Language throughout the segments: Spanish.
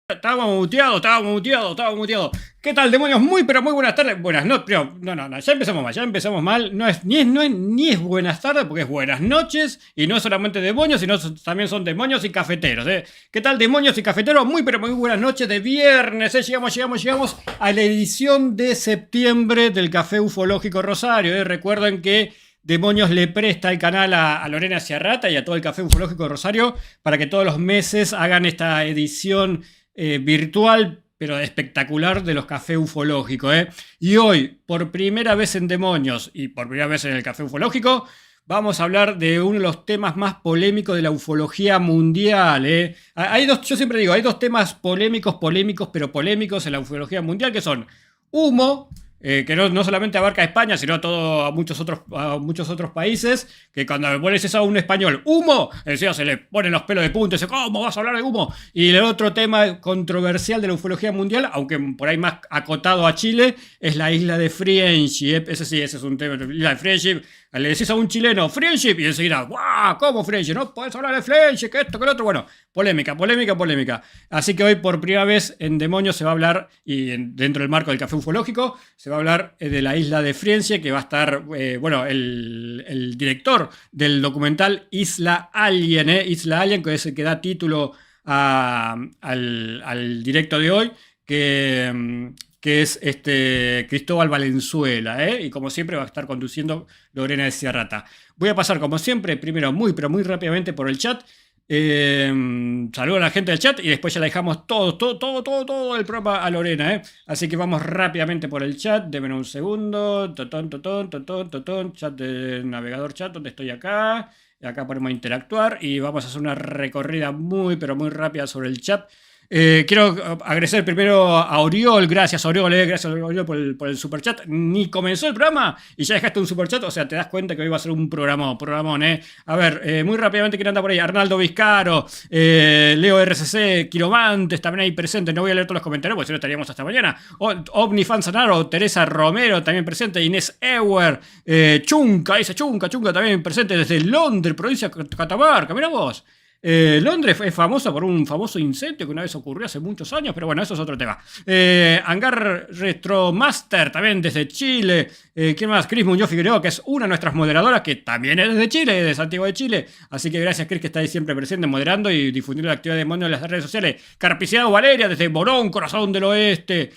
Estaba muteado. ¿Qué tal, demonios? Muy, pero muy buenas tardes. Buenas noches. No, ya empezamos mal. Ni es buenas tardes porque es buenas noches. Y no es solamente demonios, sino también son demonios y cafeteros. ¿Qué tal, demonios y cafeteros? Muy, pero muy buenas noches de viernes. Llegamos a la edición de septiembre del Café Ufológico Rosario. Recuerden que Demonios le presta el canal a Lorena Ciarrata y a todo el Café Ufológico Rosario para que todos los meses hagan esta edición virtual, pero espectacular, de los Café Ufológicos. Y hoy, por primera vez en Demonios y por primera vez en el Café Ufológico, vamos a hablar de uno de los temas más polémicos de la ufología mundial. Yo siempre digo, hay dos temas polémicos en la ufología mundial, que son humo, que no solamente abarca a España, sino a muchos otros países, que cuando pones eso a un español, humo, encima se le ponen los pelos de punta y dice, ¿cómo vas a hablar de humo? Y el otro tema controversial de la ufología mundial, aunque por ahí más acotado a Chile, es la isla de Friendship. Ese es un tema, la isla de Friendship. Le decís a un chileno, Friendship, y enseguida, ¡guau! ¿Cómo Friendship? No podés hablar de Friendship, que esto, que lo otro. Bueno, polémica. Así que hoy, por primera vez en Demonios, se va a hablar, y dentro del marco del Café Ufológico, se va a hablar de la isla de Friendship, que va a estar, el director del documental Isla Alien, Isla Alien, que es el que da título al directo de hoy, que es Cristóbal Valenzuela, y como siempre va a estar conduciendo Lorena de Ciarrata. Voy a pasar, como siempre, primero muy rápidamente por el chat. Saludo a la gente del chat y después ya la dejamos todo el programa a Lorena. Así que vamos rápidamente por el chat. Denme un segundo. Chat de navegador chat, donde estoy acá. Acá podemos interactuar y vamos a hacer una recorrida muy rápida sobre el chat. Quiero agradecer primero a Oriol. Gracias Oriol, gracias Oriol por el superchat. Ni comenzó el programa y ya dejaste un superchat. O sea, te das cuenta que hoy va a ser un programón. A ver, muy rápidamente, ¿quién anda por ahí? Arnaldo Vizcaro, Leo RCC, Quiromantes también ahí presente. No voy a leer todos los comentarios porque si no estaríamos hasta mañana. Ovni Fanzanaro, Teresa Romero también presente, Inés Ewer, Chunca también presente desde Londres, provincia de Catamarca. Mirá vos. Londres es famosa por un famoso incendio que una vez ocurrió hace muchos años, pero bueno, eso es otro tema. Hangar Retromaster, también desde Chile. ¿Quién más? Cris Muñoz Figueroa, que es una de nuestras moderadoras, que también es desde Chile, de Santiago de Chile. Así que gracias, Cris, que está ahí siempre presente, moderando y difundiendo la actividad de Demonio en las redes sociales. Carpiciado Valeria, desde Morón, Corazón del Oeste.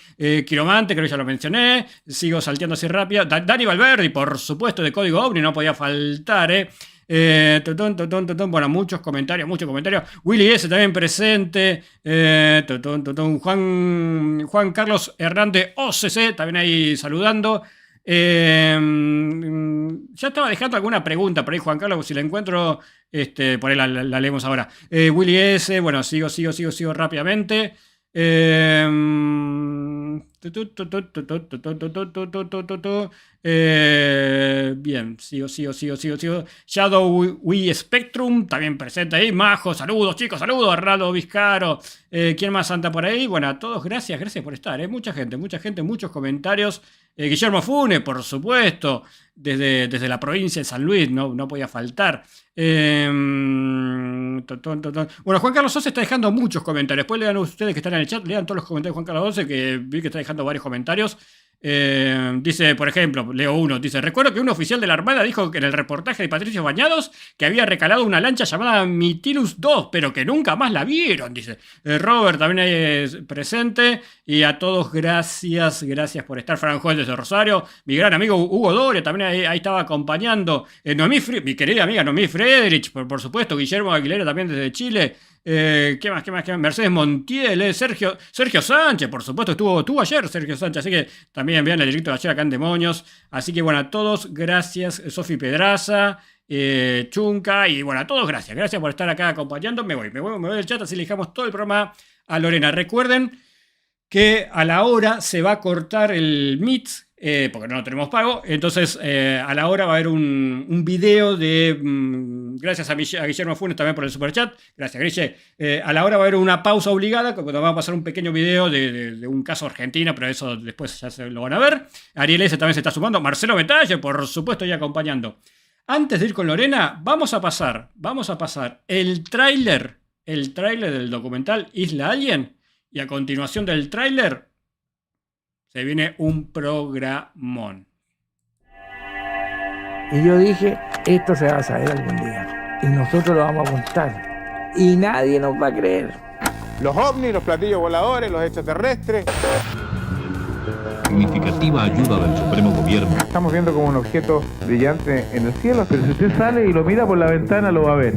Quiromante, creo que ya lo mencioné. Sigo salteando así rápido. Dani Valverde, por supuesto, de Código OVNI, no podía faltar, Bueno, muchos comentarios. Willy S. también presente. Juan Carlos Hernández OCC también ahí saludando. Ya estaba dejando alguna pregunta por ahí, Juan Carlos, si la encuentro, por ahí la leemos ahora. Willy S. Bueno, sigo rápidamente. Bien, sigo. Shadow We Spectrum también presente ahí. Majo, saludos chicos, saludos. Arnaldo Vizcaro, ¿quién más anda por ahí? Bueno, a todos gracias por estar, mucha gente, muchos comentarios. Guillermo Fune, por supuesto, desde la provincia de San Luis, no podía faltar. Bueno, Juan Carlos Sosa está dejando muchos comentarios. Después lean ustedes que están en el chat, lean todos los comentarios de Juan Carlos Sosa, que vi que está dejando varios comentarios. Dice, por ejemplo, leo uno, dice: recuerdo que un oficial de la Armada dijo que en el reportaje de Patricios Bañados que había recalado una lancha llamada Mitilus 2, pero que nunca más la vieron, dice. Robert también es presente. Y a todos gracias por estar. Fran Joel desde Rosario, mi gran amigo Hugo Doria también ahí estaba acompañando. Mi querida amiga Noemí Friedrich, por supuesto. Guillermo Aguilera también desde Chile. ¿Qué más? Mercedes Montiel, Sergio Sánchez, por supuesto, estuvo ayer Sergio Sánchez, así que también vean el directo de ayer acá en Demonios. Así que bueno, a todos gracias. Sofi Pedraza, Chunca, y bueno, a todos gracias por estar acá acompañando. Me voy del chat, así le dejamos todo el programa a Lorena. Recuerden que a la hora se va a cortar el Meet, porque no tenemos pago. Entonces a la hora va a haber un video de gracias a Guillermo Funes también por el superchat, gracias Guille. A la hora va a haber una pausa obligada, cuando va a pasar un pequeño video de un caso argentino, pero eso después ya se lo van a ver. Ariel S. también se está sumando, Marcelo Metalle, por supuesto, y acompañando. Antes de ir con Lorena, vamos a pasar el tráiler del documental Isla Alien. Y a continuación del tráiler se viene un programón. Y yo dije, esto se va a saber algún día. Y nosotros lo vamos a contar. Y nadie nos va a creer. Los ovnis, los platillos voladores, los extraterrestres. Significativa ayuda del Supremo Gobierno. Estamos viendo como un objeto brillante en el cielo, pero si usted sale y lo mira por la ventana lo va a ver.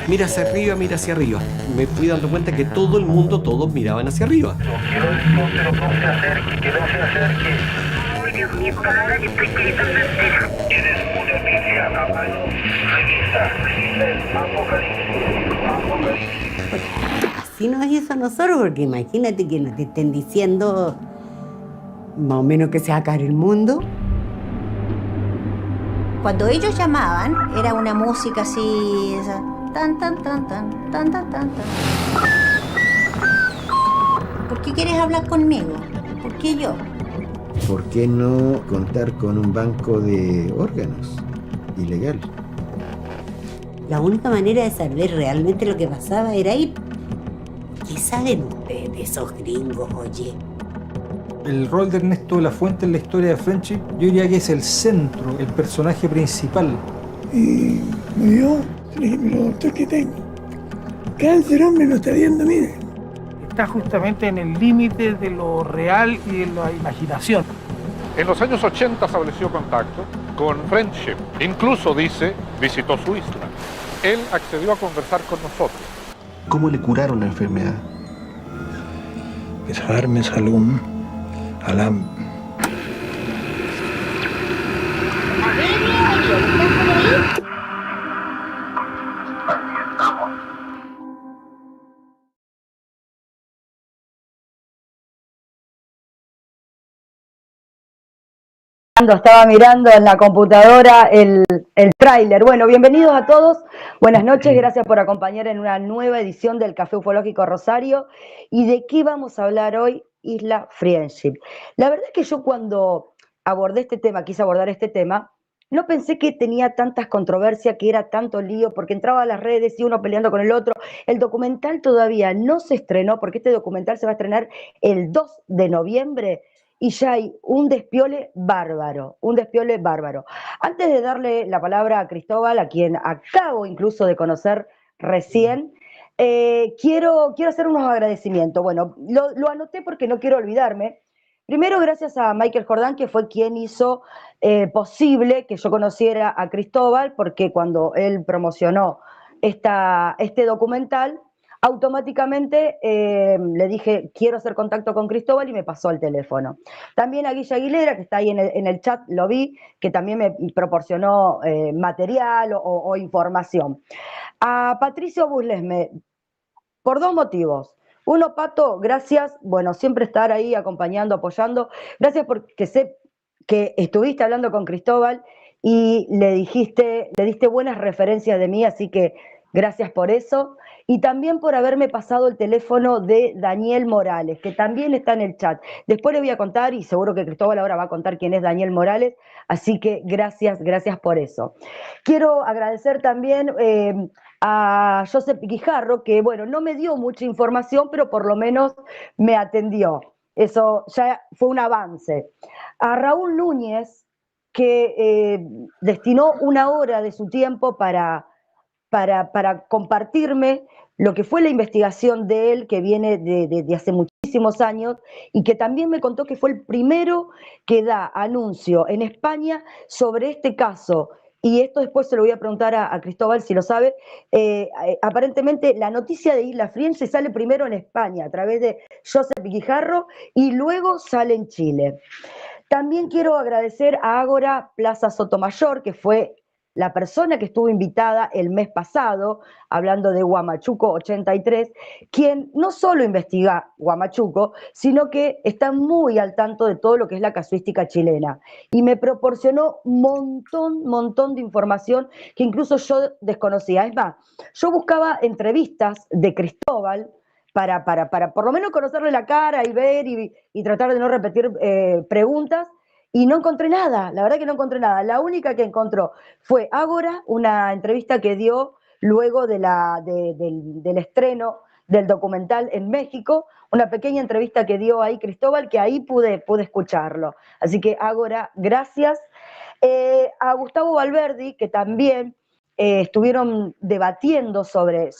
Mira hacia arriba. Me fui dando cuenta que todo el mundo, todos miraban hacia arriba. No quiero pero no se acerque, que no se acerque. Ay, Dios mío, cara, que estoy gritando entera. Tienes una noticia, Apolo. Revisa el apocalipsis. Así nos hizo a nosotros, porque imagínate que nos estén diciendo más o menos que se va a caer el mundo. Cuando ellos llamaban, era una música así, esa, tan, tan, tan, tan, tan, tan, tan, tan. ¿Por qué quieres hablar conmigo? ¿Por qué yo? ¿Por qué no contar con un banco de órganos ilegal? La única manera de saber realmente lo que pasaba era ir. ¿Qué saben ustedes de esos gringos, oye? El rol de Ernesto de la Fuente en la historia de Friendship, yo diría que es el centro, el personaje principal. Y me dio, le dije, pero doctor, ¿qué tengo? Cáncer, hombre, no está viendo, mire. Está justamente en el límite de lo real y de la imaginación. En los años 80 estableció contacto con Friendship. Incluso, dice, visitó su isla. Él accedió a conversar con nosotros. ¿Cómo le curaron la enfermedad? Es darme salud a la... Estaba mirando en la computadora el tráiler. Bueno, bienvenidos a todos. Buenas noches, gracias por acompañar en una nueva edición del Café Ufológico Rosario. ¿Y de qué vamos a hablar hoy? Isla Friendship. La verdad es que yo cuando quise abordar este tema, no pensé que tenía tantas controversias, que era tanto lío, porque entraba a las redes y uno peleando con el otro. El documental todavía no se estrenó, porque este documental se va a estrenar el 2 de noviembre. Y ya hay un despiole bárbaro, un despiole bárbaro. Antes de darle la palabra a Cristóbal, a quien acabo incluso de conocer recién, quiero hacer unos agradecimientos. Bueno, lo anoté porque no quiero olvidarme. Primero, gracias a Michael Jordán, que fue quien hizo posible que yo conociera a Cristóbal, porque cuando él promocionó este documental, automáticamente le dije, quiero hacer contacto con Cristóbal, y me pasó el teléfono. También a Guilla Aguilera, que está ahí en el chat, lo vi, que también me proporcionó material o información. A Patricio Buslesme, por dos motivos. Uno, Pato, gracias, bueno, siempre estar ahí acompañando, apoyando. Gracias porque sé que estuviste hablando con Cristóbal y le diste buenas referencias de mí, así que gracias por eso. Y también por haberme pasado el teléfono de Daniel Morales, que también está en el chat. Después le voy a contar, y seguro que Cristóbal ahora va a contar quién es Daniel Morales, así que gracias por eso. Quiero agradecer también a Josep Guijarro, que bueno, no me dio mucha información, pero por lo menos me atendió. Eso ya fue un avance. A Raúl Núñez, que destinó una hora de su tiempo para compartirme lo que fue la investigación de él, que viene de hace muchísimos años, y que también me contó que fue el primero que da anuncio en España sobre este caso. Y esto después se lo voy a preguntar a Cristóbal si lo sabe. Aparentemente la noticia de Isla Friendship sale primero en España a través de Josep Guijarro y luego sale en Chile. También quiero agradecer a Ágora Plaza Sotomayor, que fue la persona que estuvo invitada el mes pasado, hablando de Huamachuco 83, quien no solo investiga Huamachuco, sino que está muy al tanto de todo lo que es la casuística chilena. Y me proporcionó un montón de información que incluso yo desconocía. Es más, yo buscaba entrevistas de Cristóbal para por lo menos conocerle la cara y ver y tratar de no repetir preguntas. Y no encontré nada, la verdad que no encontré nada. La única que encontró fue Ágora, una entrevista que dio luego del estreno del documental en México, una pequeña entrevista que dio ahí Cristóbal, que ahí pude escucharlo. Así que Ágora, gracias. A Gustavo Valverdi, que también estuvieron debatiendo sobre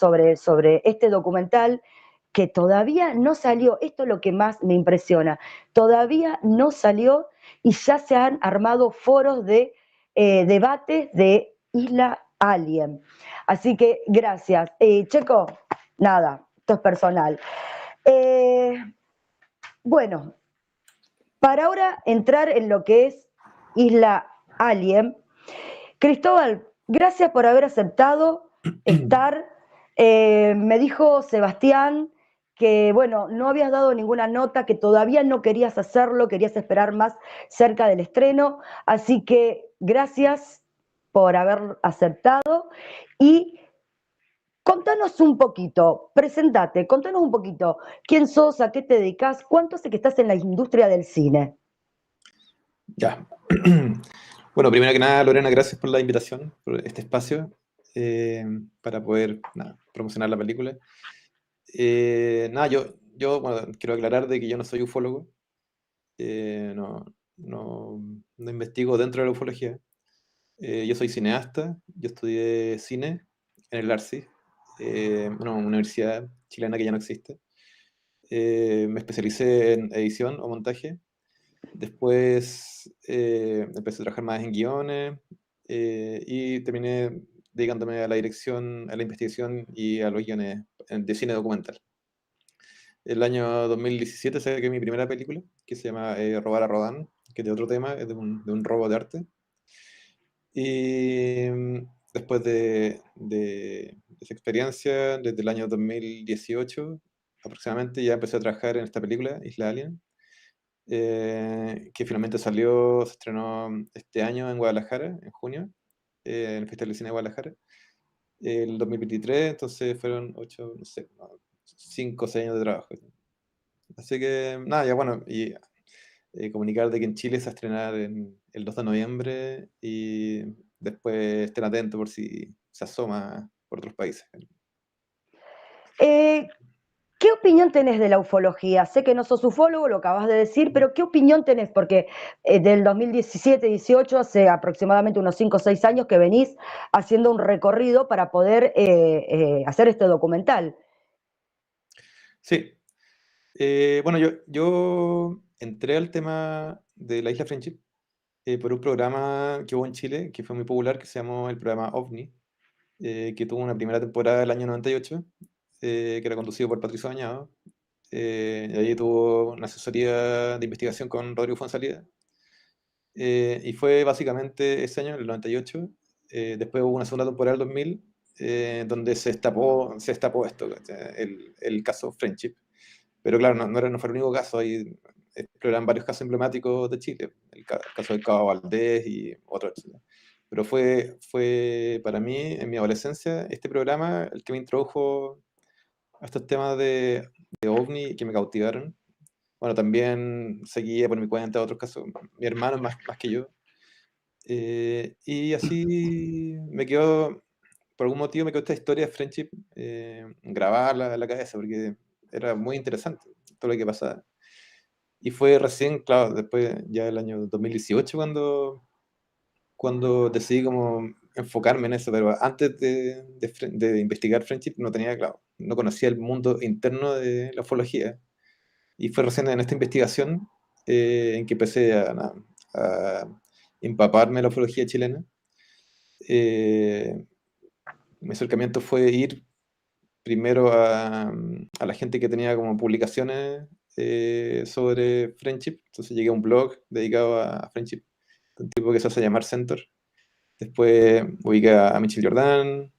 este documental, que todavía no salió. Esto es lo que más me impresiona. Todavía no salió y ya se han armado foros de debates de Isla Alien. Así que gracias. Checo, nada, esto es personal. Bueno, para ahora entrar en lo que es Isla Alien, Cristóbal, gracias por haber aceptado estar. Me dijo Sebastián que, bueno, no habías dado ninguna nota, que todavía no querías hacerlo, querías esperar más cerca del estreno, así que gracias por haber aceptado y contanos un poquito, presentate, contanos un poquito, quién sos, a qué te dedicas, cuánto hace que estás en la industria del cine. Ya. Bueno, primero que nada, Lorena, gracias por la invitación, por este espacio, para poder promocionar la película. Bueno, quiero aclarar de que yo no soy ufólogo, no investigo dentro de la ufología. Yo soy cineasta, yo estudié cine en el ARCI, una universidad chilena que ya no existe. Me especialicé en edición o montaje. Después empecé a trabajar más en guiones y terminé dedicándome a la dirección, a la investigación y a los guiones de cine documental. El año 2017 saqué mi primera película, que se llama Robar a Rodán, que es de otro tema, es de un robo de arte. Y después de esa experiencia, desde el año 2018 aproximadamente, ya empecé a trabajar en esta película, Isla Alien, que finalmente se estrenó este año en Guadalajara, en junio, en el Festival de Cine de Guadalajara, el 2023, entonces fueron 5 o 6 años de trabajo. Así que, nada, ya bueno, y comunicar de que en Chile se va a estrenar el 2 de noviembre y después estén atentos por si se asoma por otros países. ¿Qué opinión tenés de la ufología? Sé que no sos ufólogo, lo acabas de decir, pero ¿qué opinión tenés? Porque del 2017-18, hace aproximadamente unos 5 o 6 años que venís haciendo un recorrido para poder hacer este documental. Sí. Bueno, yo entré al tema de la Isla Friendship por un programa que hubo en Chile, que fue muy popular, que se llamó el programa OVNI, que tuvo una primera temporada del año 98, que era conducido por Patricio Bañado. Y allí tuvo una asesoría de investigación con Rodrigo Fonsalida. Y fue básicamente ese año, el 98. Después hubo una segunda temporada del 2000, donde se destapó esto, el caso Friendship. Pero claro, no fue el único caso, hay exploran varios casos emblemáticos de Chile, el caso del Cabo Valdés y otros, etc. Pero fue para mí, en mi adolescencia, este programa el que me introdujo a estos temas de OVNI que me cautivaron. Bueno, también seguía por mi cuenta otros casos, mi hermano más que yo. Y así por algún motivo me quedó esta historia de Friendship grabada en la cabeza, porque era muy interesante todo lo que pasaba. Y fue recién, claro, después ya del año 2018 cuando decidí como enfocarme en eso, pero antes de investigar Friendship no tenía, claro, no conocía el mundo interno de la ufología. Y fue recién en esta investigación en que empecé a empaparme de la ufología chilena. Mi acercamiento fue ir primero a la gente que tenía como publicaciones sobre Friendship. Entonces llegué a un blog dedicado a Friendship, un tipo que se hace llamar Center. Después ubiqué a Michel Jordan,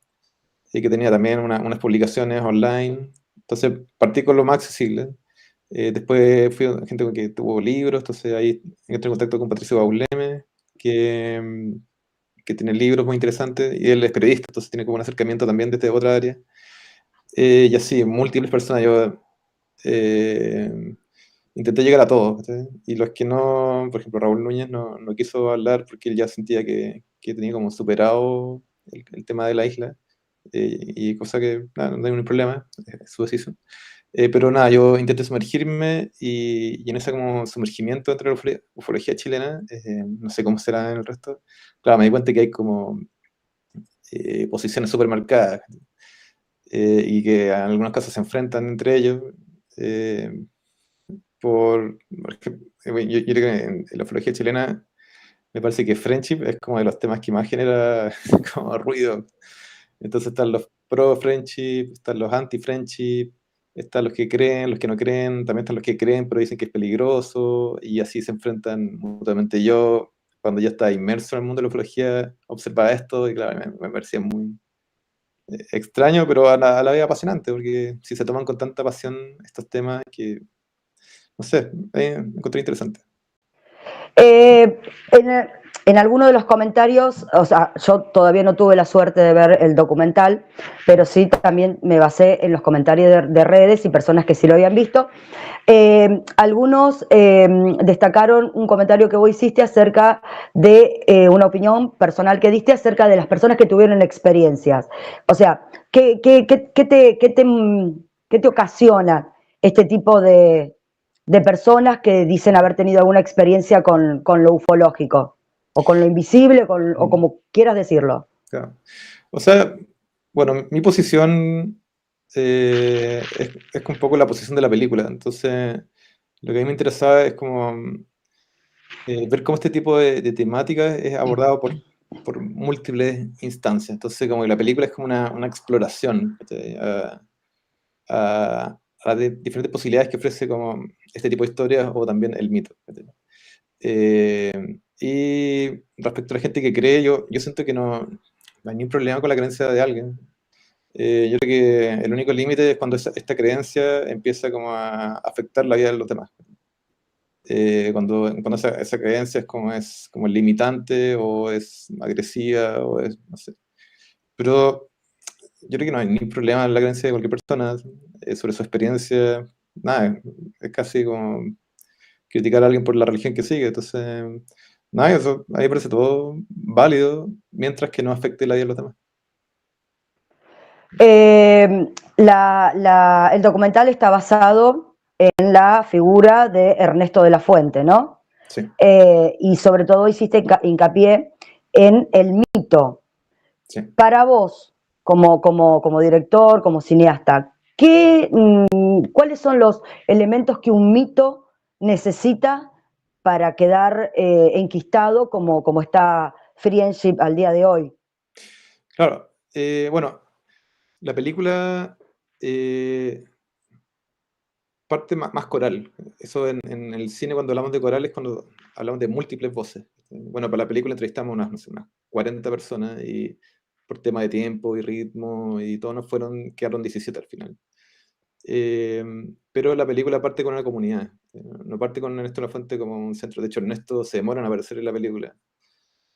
que tenía también unas publicaciones online. Entonces partí con lo más accesible. Después fui a gente que tuvo libros, entonces ahí entré en contacto con Patricio Bauleme, que tiene libros muy interesantes, y él es periodista, entonces tiene como un acercamiento también desde otra área. Y así, múltiples personas. Yo intenté llegar a todos, ¿sí? Y los que no, por ejemplo, Raúl Núñez no quiso hablar porque él ya sentía que tenía como superado el tema de la isla. y cosa que nada, no hay ningún problema, es su decisión. Pero nada, yo intenté sumergirme y en ese como sumergimiento entre la ufología chilena, no sé cómo será en el resto, claro, me di cuenta que hay como posiciones súper marcadas y que en algunos casos se enfrentan entre ellos. eh, porque, yo creo que en la ufología chilena me parece que friendship es como de los temas que más genera como ruido. Entonces están los pro-friendship, están los anti-friendship, están los que creen, los que no creen, también están los que creen pero dicen que es peligroso y así se enfrentan mutuamente. Yo, cuando ya estaba inmerso en el mundo de la ufología, observaba esto y claro, me parecía muy extraño, pero a la vez apasionante, porque si se toman con tanta pasión estos temas que, no sé, me encontré interesante. Eh, en alguno de los comentarios, o sea, yo todavía no tuve la suerte de ver el documental, pero sí también me basé en los comentarios de redes y personas que sí lo habían visto. Algunos destacaron un comentario que vos hiciste acerca de una opinión personal que diste acerca de las personas que tuvieron experiencias. O sea, ¿qué te ocasiona este tipo de personas que dicen haber tenido alguna experiencia con lo ufológico, o con lo invisible, o como quieras decirlo? Claro. O sea, bueno, mi posición es un poco la posición de la película. Entonces, lo que a mí me interesaba es como ver cómo este tipo de temática es abordado por múltiples instancias. Entonces, como que la película es como una exploración, ¿cachai? A diferentes posibilidades que ofrece como este tipo de historias o también el mito, ¿cachai? Y respecto a la gente que cree, yo siento que no hay ningún problema con la creencia de alguien. Yo creo que el único límite es cuando esta creencia empieza como a afectar la vida de los demás. Cuando esa creencia es como limitante o es agresiva o es, no sé. Pero yo creo que no hay ningún problema en la creencia de cualquier persona sobre su experiencia. Nada, es casi como criticar a alguien por la religión que sigue. Entonces, nada, eso a mí me parece todo válido mientras que no afecte la vida de los demás. El documental está basado en la figura de Ernesto de la Fuente, ¿no? Sí. Y sobre todo hiciste hincapié en el mito. Sí. Para vos, como director, como cineasta, ¿cuáles son los elementos que un mito necesita para quedar enquistado como está Friendship al día de hoy? Claro, bueno, la película parte más coral. Eso en el cine, cuando hablamos de coral, es cuando hablamos de múltiples voces. Bueno, para la película entrevistamos no sé, unas 40 personas y por tema de tiempo y ritmo y todo quedaron 17 al final. Pero la película parte con una comunidad, no parte con Ernesto La Fuente como un centro. De hecho, Ernesto se demora en aparecer en la película.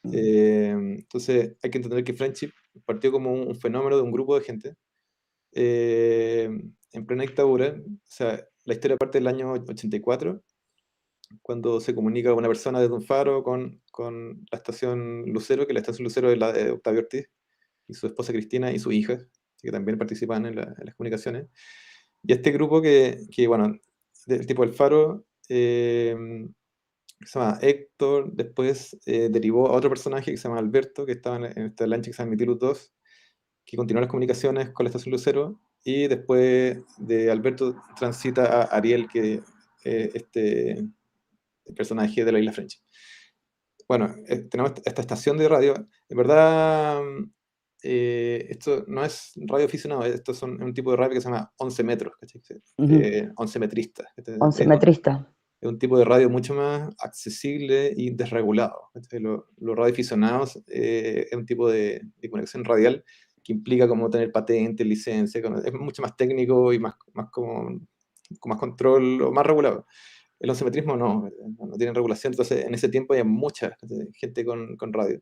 Entonces hay que entender que Friendship partió como un fenómeno de un grupo de gente en plena dictadura. O sea, la historia parte del año 84, cuando se comunica una persona desde un faro con la estación Lucero, que la estación Lucero es la de Octavio Ortiz, y su esposa Cristina y su hija, que también participan en las comunicaciones. Y este grupo bueno, del tipo del faro, se llama Héctor, después derivó a otro personaje que se llama Alberto, que estaba en esta lancha que se llama Mitilus 2, que continuó las comunicaciones con la estación Lucero, y después de Alberto transita a Ariel, que este personaje de la Isla French. Bueno, tenemos esta estación de radio. En verdad, esto no es radio aficionado, esto es un tipo de radio que se llama 11 metros, ¿cachai? 11 metrista. 11 metrista. Es un tipo de radio mucho más accesible y desregulado. Los radioaficionados es un tipo de conexión radial que implica como tener patente, licencia, es mucho más técnico y más con más control o más regulado. El oncemetrismo no tiene regulación, entonces en ese tiempo había mucha gente con radio.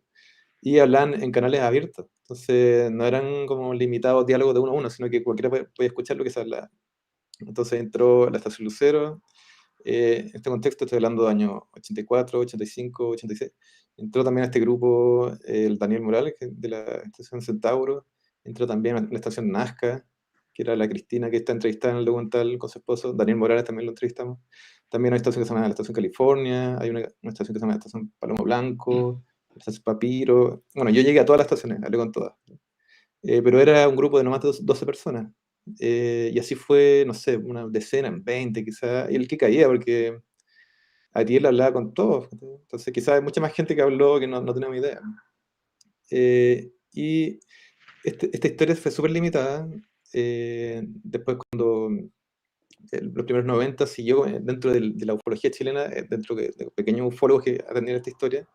Y hablaban en canales abiertos, entonces no eran como limitados diálogos de uno a uno, sino que cualquiera podía escuchar lo que se hablaba. Entonces entró la estación Lucero. En este contexto estoy hablando de años 84, 85, 86. Entró también a este grupo el Daniel Morales, de la estación Centauro. entró también en la estación Nazca, que era la Cristina que está entrevistada en el documental con su esposo. Daniel Morales también lo entrevistamos. También hay una estación que se llama la Estación California, hay una estación que se llama la Estación Palomo Blanco, la Estación Papiro. Bueno, yo llegué a todas las estaciones, hablé con todas. Pero era un grupo de nomás 12 personas. Y así fue, no sé, una decena, 20 quizás, y el que caía, porque Ariel hablaba con todos. Entonces quizás hay mucha más gente que habló que no teníamos idea. Y esta historia fue súper limitada. Después cuando los primeros 90 siguió dentro de la ufología chilena, dentro de pequeños ufólogos que atendían esta historia,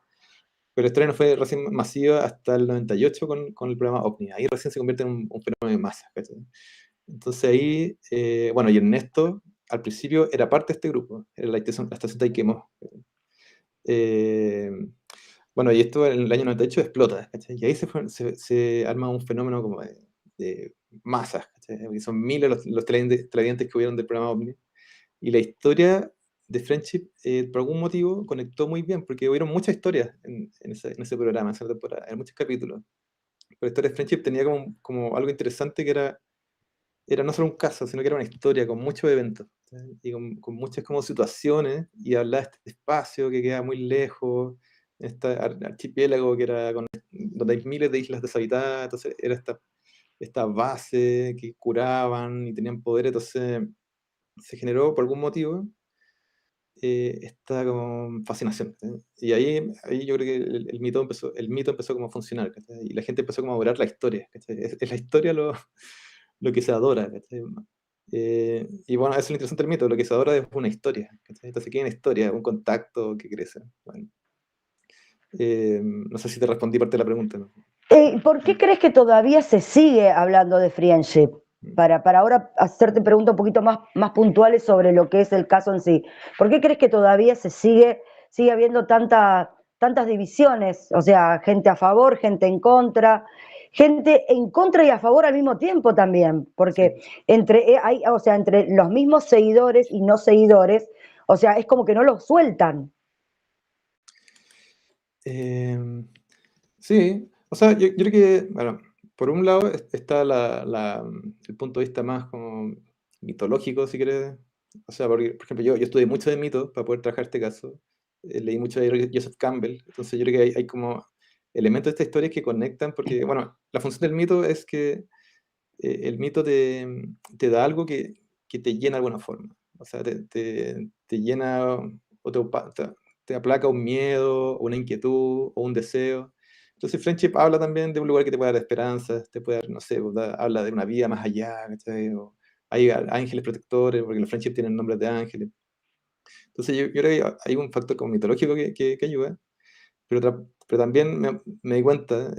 pero la historia no fue recién masiva hasta el 98 con el programa OVNI. Ahí recién se convierte en un fenómeno de masa, ¿cachai? Entonces ahí, bueno, y Ernesto al principio era parte de este grupo, era la estación Taiquemo. Bueno, y esto en el año 98 explota, ¿cachai? Y ahí se arma un fenómeno como de masas, ¿cachai? Porque son miles los televidentes que hubieron del programa OVNI. Y la historia de Friendship, por algún motivo, conectó muy bien, porque hubieron muchas historias en ese programa, en esa temporada, en muchos capítulos. Pero la historia de Friendship tenía como algo interesante que era no solo un caso, sino que era una historia con muchos eventos, ¿sí? Y con muchas como situaciones, y hablaba de este espacio que queda muy lejos, este archipiélago que era donde hay miles de islas deshabitadas. Entonces era esta base que curaban y tenían poder. Entonces se generó por algún motivo esta como fascinación, ¿sí? Y ahí yo creo que el mito empezó como a funcionar, ¿cachai? Y la gente empezó como a adorar la historia, ¿cachai? Es la historia lo que se adora, ¿cachai? Y bueno, eso es lo interesante del mito, lo que se adora es una historia, ¿cachai? Entonces, ¿qué es una historia? Un contacto que crece. Bueno, no sé si te respondí parte de la pregunta, ¿no? ¿Por qué crees que todavía se sigue hablando de Friendship? Para ahora hacerte preguntas un poquito más puntuales sobre lo que es el caso en sí. ¿Por qué crees que todavía sigue habiendo tantas divisiones? O sea, gente a favor, gente en contra y a favor al mismo tiempo también, porque entre los mismos seguidores y no seguidores, o sea, es como que no los sueltan. Sí, o sea, yo creo que, bueno, por un lado está el punto de vista más como mitológico, si quieres. O sea, porque, por ejemplo, yo estudié mucho de mitos para poder trabajar este caso. Leí mucho de Joseph Campbell. Entonces yo creo que hay como elementos de esta historia que conectan, porque, bueno, la función del mito es que el mito te da algo que te llena de alguna forma. O sea, te llena o te aplaca un miedo, o una inquietud, o un deseo. Entonces Friendship habla también de un lugar que te puede dar esperanzas, te puede dar, no sé, habla de una vida más allá, ¿cachai? O hay ángeles protectores, porque los Friendship tienen nombres de ángeles. Entonces yo creo que hay un factor como mitológico que ayuda, pero también me di cuenta,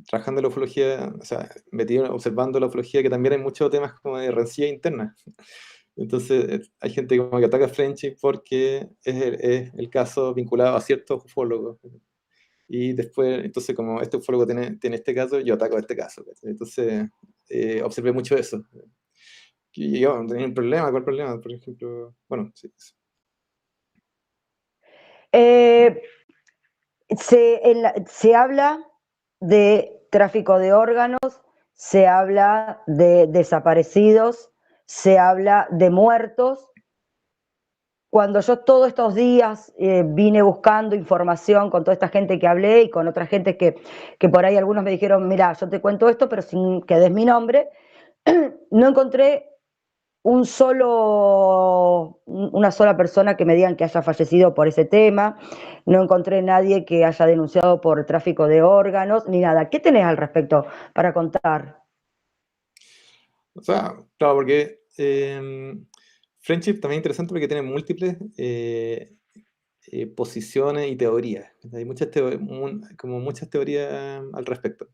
trabajando en la ufología, o sea, metido observando la ufología, que también hay muchos temas como de rencilla interna. Entonces hay gente como que ataca a Friendship porque es el caso vinculado a ciertos ufólogos. Y después, entonces como este ufólogo tiene este caso, yo ataco a este caso, ¿cachai? Entonces observé mucho eso. Y yo no tenía un problema. ¿Cuál problema? Por ejemplo, bueno, sí. Se habla de tráfico de órganos, se habla de desaparecidos, se habla de muertos. Cuando yo todos estos días vine buscando información con toda esta gente que hablé y con otra gente que por ahí algunos me dijeron, mira, yo te cuento esto, pero sin que des mi nombre, no encontré una sola persona que me digan que haya fallecido por ese tema, no encontré nadie que haya denunciado por tráfico de órganos, ni nada. ¿Qué tenés al respecto para contar? O sea, claro, porque Friendship también es interesante porque tiene múltiples posiciones y teorías. Hay muchas teorías al respecto.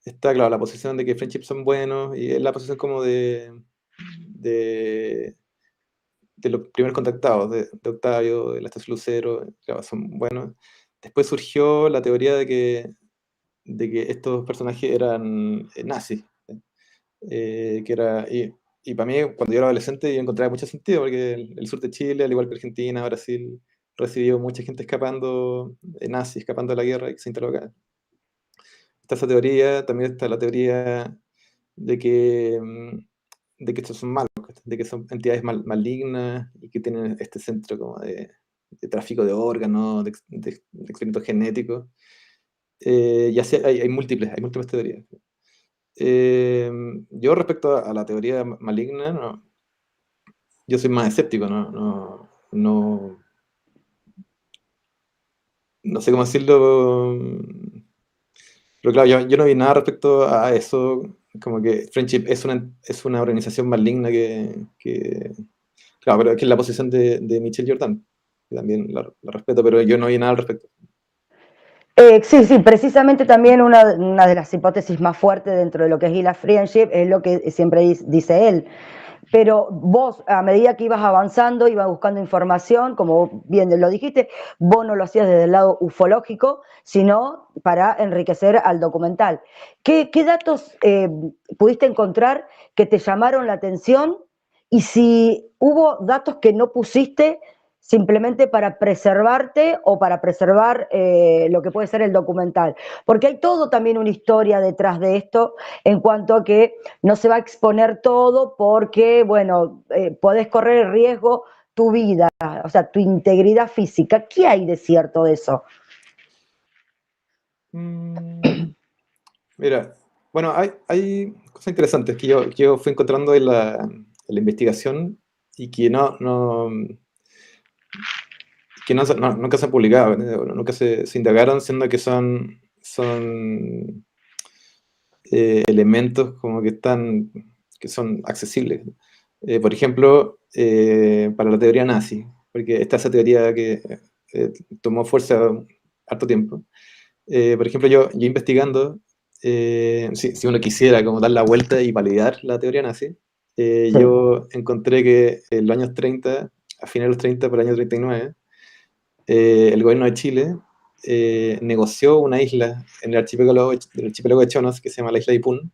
Está, claro, la posición de que Friendship son buenos, y es la posición como de los primeros contactados, de Octavio, de la estación Lucero, claro, son buenos. Después surgió la teoría de que estos personajes eran nazis. Y para mí, cuando yo era adolescente, yo encontraba mucho sentido, porque el sur de Chile, al igual que Argentina, Brasil, recibió mucha gente escapando, nazis, escapando de la guerra y que se instaló acá. está esa teoría, también está la teoría de que estos son malos, de que son entidades malignas y que tienen este centro como de tráfico de órganos, de experimentos genéticos. Y así hay múltiples teorías. Yo respecto a la teoría maligna, yo soy más escéptico, no sé cómo decirlo, pero claro, yo no vi nada respecto a eso, como que Friendship es una organización maligna claro, pero es que es la posición de Michel Jordan, que también la respeto, pero yo no vi nada al respecto. Sí, precisamente también una de las hipótesis más fuertes dentro de lo que es la Friendship es lo que siempre dice él. Pero vos, a medida que ibas avanzando, ibas buscando información, como bien lo dijiste, vos no lo hacías desde el lado ufológico, sino para enriquecer al documental. ¿Qué datos pudiste encontrar que te llamaron la atención? Y si hubo datos que no pusiste simplemente para preservarte o para preservar lo que puede ser el documental. Porque hay todo también una historia detrás de esto en cuanto a que no se va a exponer todo porque, bueno, podés correr el riesgo tu vida, o sea, tu integridad física. ¿Qué hay de cierto de eso? Mira, bueno, hay cosas interesantes que yo fui encontrando en la investigación y que nunca se han publicado, nunca se indagaron, siendo que son elementos como que son accesibles. Por ejemplo, para la teoría nazi, porque está esa teoría que tomó fuerza harto tiempo. Por ejemplo, yo investigando, si uno quisiera como dar la vuelta y validar la teoría nazi, yo encontré que en los años 30, a finales de los 30, por el año 39, el gobierno de Chile negoció una isla en el archipiélago de Chonos que se llama la isla de Ipún.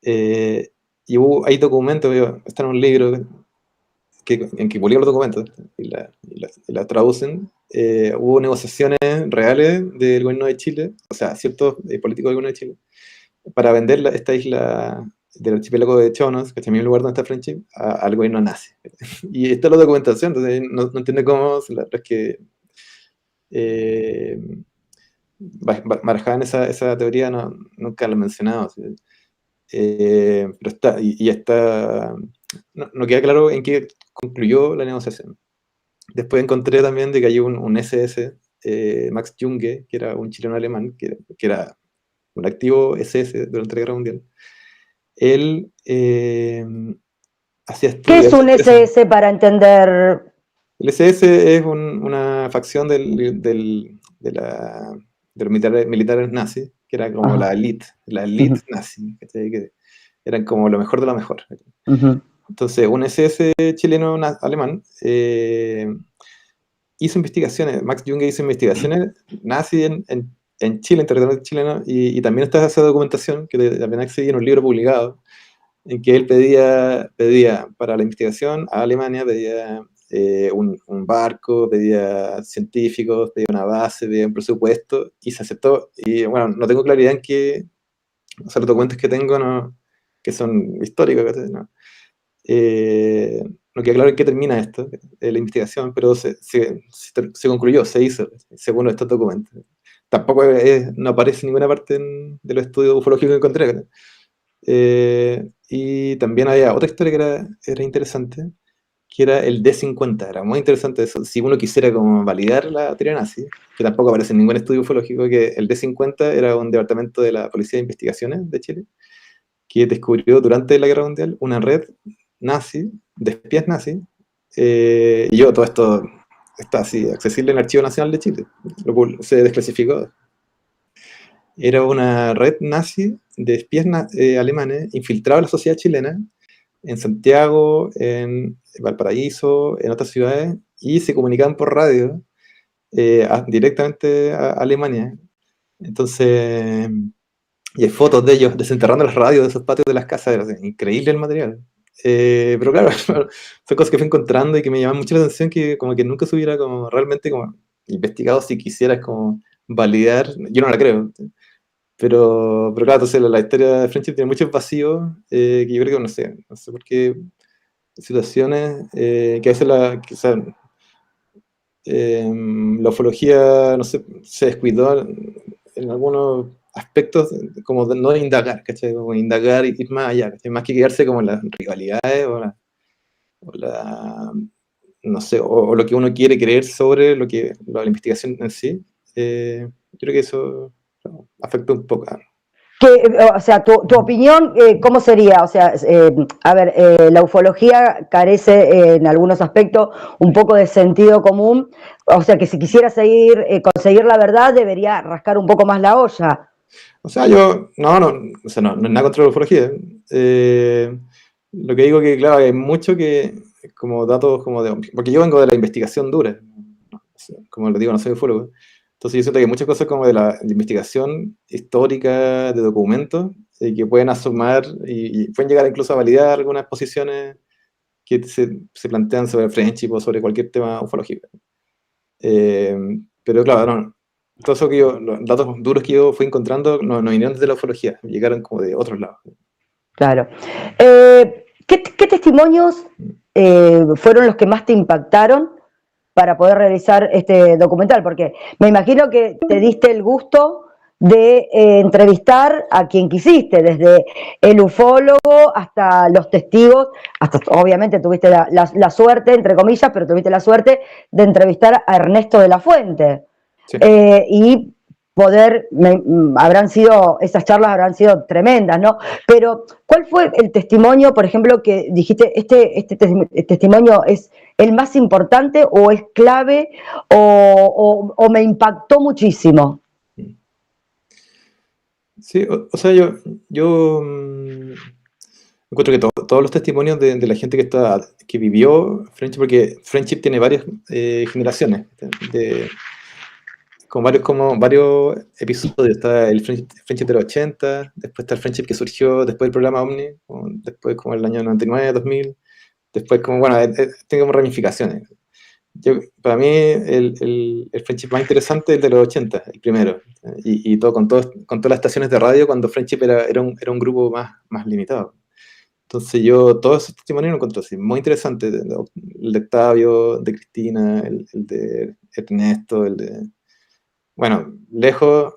Y hay documentos, está en un libro en que publican los documentos y la traducen. Hubo negociaciones reales del gobierno de Chile, o sea, ciertos políticos del gobierno de Chile, para vender esta isla del archipiélago de Chonos, que es el mismo lugar donde está Friendship, al gobierno nazi. Y está la documentación, entonces no entiendo cómo, es que barajaban esa teoría, nunca la he mencionado. Pero está, y está, no queda claro en qué concluyó la negociación. Después encontré también de que hay un SS, Max Junge, que era un chileno alemán, que era un activo SS durante la Guerra Mundial. Él hacía estudios. ¿Qué es un SS para entender? El SS es una facción de los militares nazis, que era como la elite nazi, que eran como lo mejor de lo mejor. Entonces, un SS chileno-alemán hizo investigaciones, Max Junge hizo investigaciones nazis en Chile, en territorio chileno, y también está esa documentación, que también accedí en un libro publicado, en que él pedía para la investigación a Alemania, pedía un barco, pedía científicos, pedía una base, pedía un presupuesto, y se aceptó. Y bueno, no tengo claridad en qué, o sea, los documentos que tengo, que son históricos, ¿no? No queda claro en qué termina esto, la investigación, pero se concluyó, se hizo, según estos documentos. Tampoco no aparece en ninguna parte de los estudios ufológicos que encontré, ¿no? Y también había otra historia que era interesante, que era el D50. Era muy interesante eso. Si uno quisiera como validar la teoría nazi, que tampoco aparece en ningún estudio ufológico, que el D50 era un departamento de la Policía de Investigaciones de Chile, que descubrió durante la Guerra Mundial una red nazi, de espías nazis, y todo esto está así, accesible en el Archivo Nacional de Chile, se desclasificó. Era una red nazi de espías alemanes infiltrados en la sociedad chilena, en Santiago, en Valparaíso, en otras ciudades, y se comunicaban por radio directamente a Alemania. Entonces, y hay fotos de ellos desenterrando las radios de esos patios de las casas, era increíble el material. Pero claro, son cosas que fui encontrando y que me llaman mucho la atención, que como que nunca se hubiera como realmente como investigado si quisieras como validar, yo no la creo, pero claro, entonces la historia de Friendship tiene muchos vacíos que yo creo que no sé por qué situaciones que a veces la ufología, no sé, se descuidó en algunos aspectos como de no indagar, ¿cachai? Como indagar y ir más allá, ¿cachai? Más que quedarse como en las rivalidades no sé, o lo que uno quiere creer sobre la investigación en sí. Yo creo que eso afecta un poco. O sea, tu opinión, ¿cómo sería? O sea, a ver, la ufología carece en algunos aspectos un poco de sentido común, o sea, que si quisiera conseguir la verdad, debería rascar un poco más la olla. O sea, yo, o sea, no es nada contra la ufología. Lo que digo que, claro, hay mucho que, como datos, porque yo vengo de la investigación dura, como les digo, no soy ufólogo. Entonces yo siento que hay muchas cosas como de la investigación histórica, de documentos, que pueden asomar y pueden llegar incluso a validar algunas posiciones que se plantean sobre el friendship o sobre cualquier tema ufológico. Pero claro, todo eso los datos duros que yo fui encontrando no vinieron desde la ufología, llegaron como de otros lados. Claro. ¿Qué testimonios fueron los que más te impactaron para poder realizar este documental? Porque me imagino que te diste el gusto de entrevistar a quien quisiste, desde el ufólogo hasta los testigos, hasta obviamente tuviste la suerte, entre comillas, pero tuviste la suerte de entrevistar a Ernesto de la Fuente. Sí. Y esas charlas habrán sido tremendas, ¿no? Pero, ¿cuál fue el testimonio, por ejemplo, que dijiste, este testimonio es el más importante o es clave o me impactó muchísimo? Sí, o sea, yo encuentro que todos los testimonios de la gente que vivió Friendship, porque Friendship tiene varias generaciones, con varios episodios. Está el Friendship de los 80, después está el Friendship que surgió después del programa Omni, después como el año 99, 2000, después como, bueno, tiene como ramificaciones. Para mí el Friendship más interesante es el de los 80, el primero, y con todas las estaciones de radio cuando Friendship era un grupo más limitado. Entonces todos esos testimonios los encuentro así, muy interesantes, el de Octavio, de Cristina, el de Ernesto, bueno, lejos,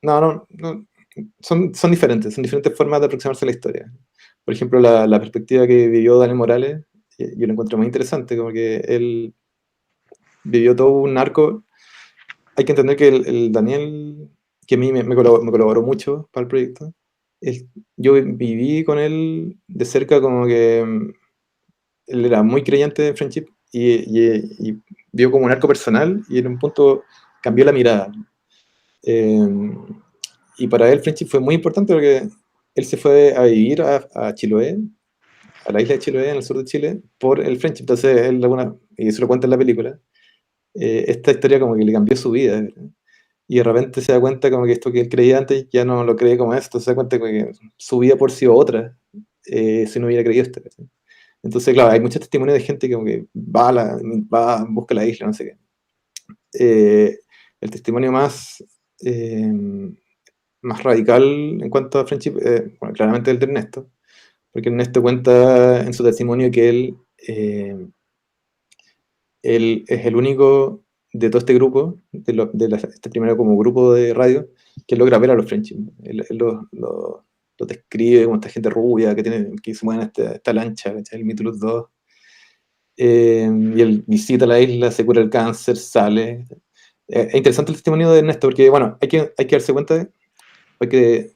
no, son diferentes formas de aproximarse a la historia. Por ejemplo, la perspectiva que vivió Daniel Morales, yo lo encuentro muy interesante, como que él vivió todo un arco. Hay que entender que el Daniel, que a mí me colaboró mucho para el proyecto, yo viví con él de cerca, como que él era muy creyente de Friendship y vio como un arco personal y en un punto cambió la mirada. Y para él Friendship fue muy importante porque él se fue a vivir a Chiloé, a la isla de Chiloé, en el sur de Chile, por el Friendship. Entonces él, y eso lo cuenta en la película, esta historia como que le cambió su vida, ¿verdad? Y de repente se da cuenta como que esto que él creía antes ya no lo cree como esto, se da cuenta que su vida por sí otra, si no hubiera creído esto, ¿verdad? Entonces, claro, hay muchos testimonios de gente que como que busca la isla, no sé qué. El testimonio más radical en cuanto a Friendship, bueno, claramente el de Ernesto, porque Ernesto cuenta en su testimonio que él es el único de todo este grupo, este primero como grupo de radio, que logra ver a los Friendship. Él lo describe como esta gente rubia que se mueve en esta lancha, el Mytilus 2. Y él visita la isla, se cura el cáncer, sale. Es interesante el testimonio de Ernesto, porque bueno, hay que darse cuenta, hay que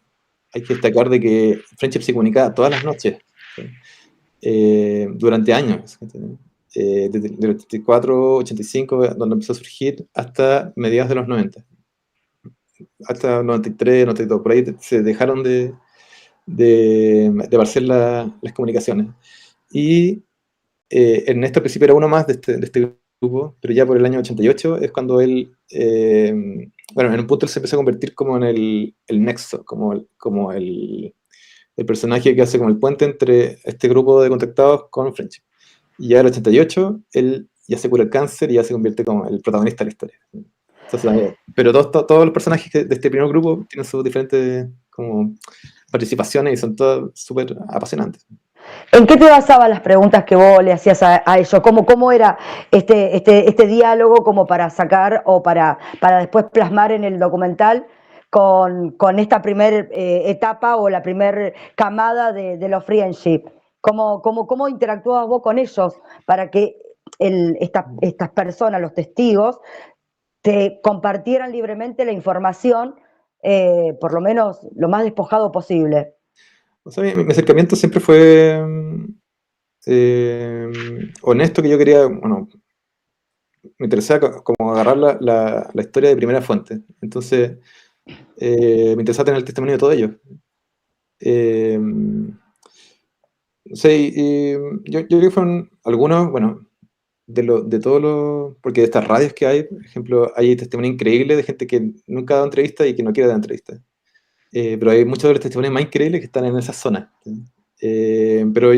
destacar de que Friendship se comunicaba todas las noches, durante años, desde el 84, 85, donde empezó a surgir, hasta mediados de los 90. Hasta 93, 92, por ahí se dejaron de aparecer las comunicaciones. Y Ernesto al principio era uno más de este grupo, pero ya por el año 88 es cuando él, bueno, en un punto él se empezó a convertir como en el nexo, como el personaje que hace como el puente entre este grupo de contactados con Friendship. Y ya en el 88 él ya se cura el cáncer y ya se convierte como el protagonista de la historia. Entonces, pero todos los personajes de este primer grupo tienen sus diferentes como participaciones y son todas súper apasionantes. ¿En qué te basaban las preguntas que vos le hacías a ellos? ¿Cómo era este diálogo como para sacar o para después plasmar en el documental con esta primera etapa o la primera camada de los friendship? ¿Cómo interactuabas vos con ellos para que estas personas, los testigos, te compartieran libremente la información, por lo menos lo más despojado posible? O sea, mi acercamiento siempre fue honesto, que yo quería, bueno, me interesaba como agarrar la historia de primera fuente. Entonces, me interesaba tener el testimonio de todos ellos. No sé, yo creo que fueron algunos, bueno, de todos los, porque de estas radios que hay, por ejemplo, hay testimonio increíble de gente que nunca ha dado entrevista y que no quiere dar entrevista. Pero hay muchos de los testimonios más increíbles que están en esa zona. Pero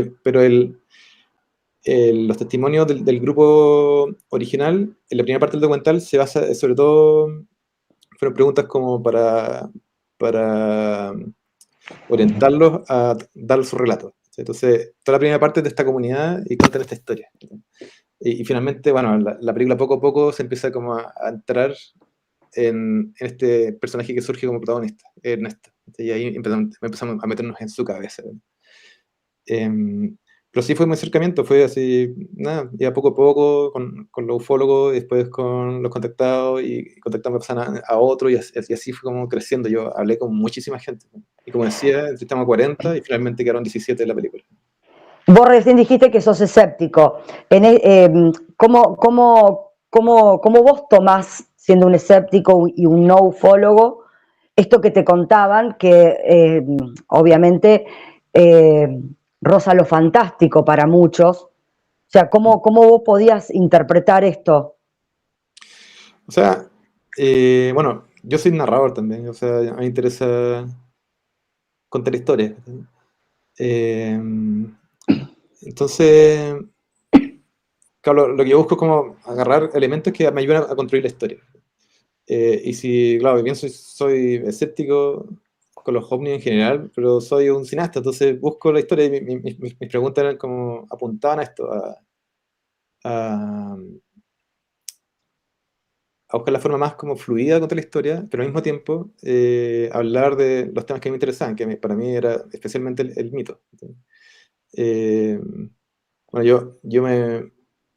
los testimonios del grupo original, en la primera parte del documental, se basa sobre todo, fueron preguntas como para orientarlos a dar su relato. Entonces, toda la primera parte es de esta comunidad y cuentan esta historia. Y finalmente, bueno, la película poco a poco se empieza como a entrar en este personaje que surge como protagonista, Ernesto. Y ahí empezamos a meternos en su cabeza. Pero sí fue mi acercamiento, fue así, nada, ya poco a poco con los ufólogos, y después con los contactados, y contactando a otros, y así fue como creciendo. Yo hablé con muchísima gente. Y como decía, estamos 40 y finalmente quedaron 17 de la película. Vos recién dijiste que sos escéptico. ¿Cómo vos tomás, siendo un escéptico y un no ufólogo, esto que te contaban, que obviamente roza lo fantástico para muchos? O sea, ¿cómo vos podías interpretar esto? O sea, bueno, yo soy narrador también, o sea, a mí me interesa contar historias. Entonces, claro, lo que yo busco es como agarrar elementos que me ayuden a construir la historia. Y si, claro, bien soy escéptico con los ovnis en general, pero soy un cineasta, entonces busco la historia y mis preguntas eran como apuntaban a esto, a buscar la forma más como fluida de contar la historia, pero al mismo tiempo hablar de los temas que me interesaban, que para mí era especialmente el mito. Bueno, yo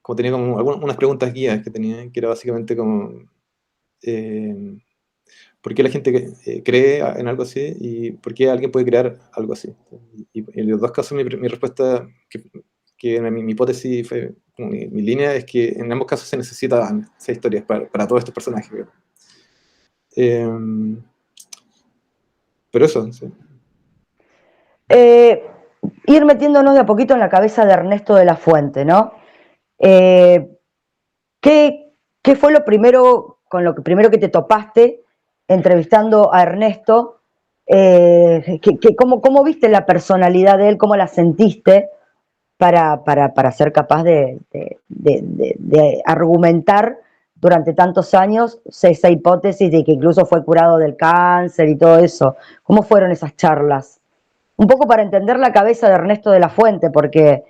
como tenía como unas preguntas guías que tenía, que era básicamente como ¿por qué la gente cree en algo así? ¿Y por qué alguien puede crear algo así? Y en los dos casos mi respuesta, que mi hipótesis fue, mi línea es que en ambos casos se necesitan esas historias para todos estos personajes. Pero eso, sí. Ir metiéndonos de a poquito en la cabeza de Ernesto de la Fuente, ¿no? ¿Qué fue lo primero que te topaste entrevistando a Ernesto? ¿Cómo viste la personalidad de él? ¿Cómo la sentiste para ser capaz de argumentar durante tantos años esa hipótesis de que incluso fue curado del cáncer y todo eso? ¿Cómo fueron esas charlas? Un poco para entender la cabeza de Ernesto de la Fuente, porque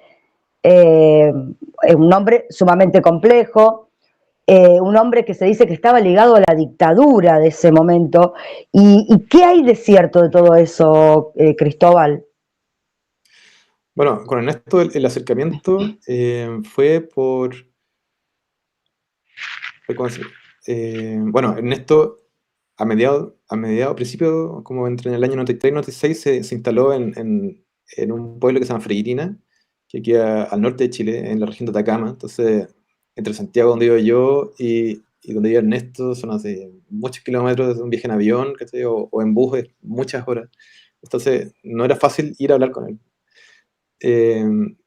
es un hombre sumamente complejo, un hombre que se dice que estaba ligado a la dictadura de ese momento. ¿Y qué hay de cierto de todo eso, Cristóbal? Bueno, con Ernesto el acercamiento fue por... bueno, Ernesto a principio, como entre el año 93 y 96, se instaló en un pueblo que se llama Freirina, que queda al norte de Chile, en la región de Atacama. Entonces, entre Santiago, donde vivo yo, y donde vive Ernesto, son así muchos kilómetros de un viaje en avión, o en bus, muchas horas. Entonces, no era fácil ir a hablar con él.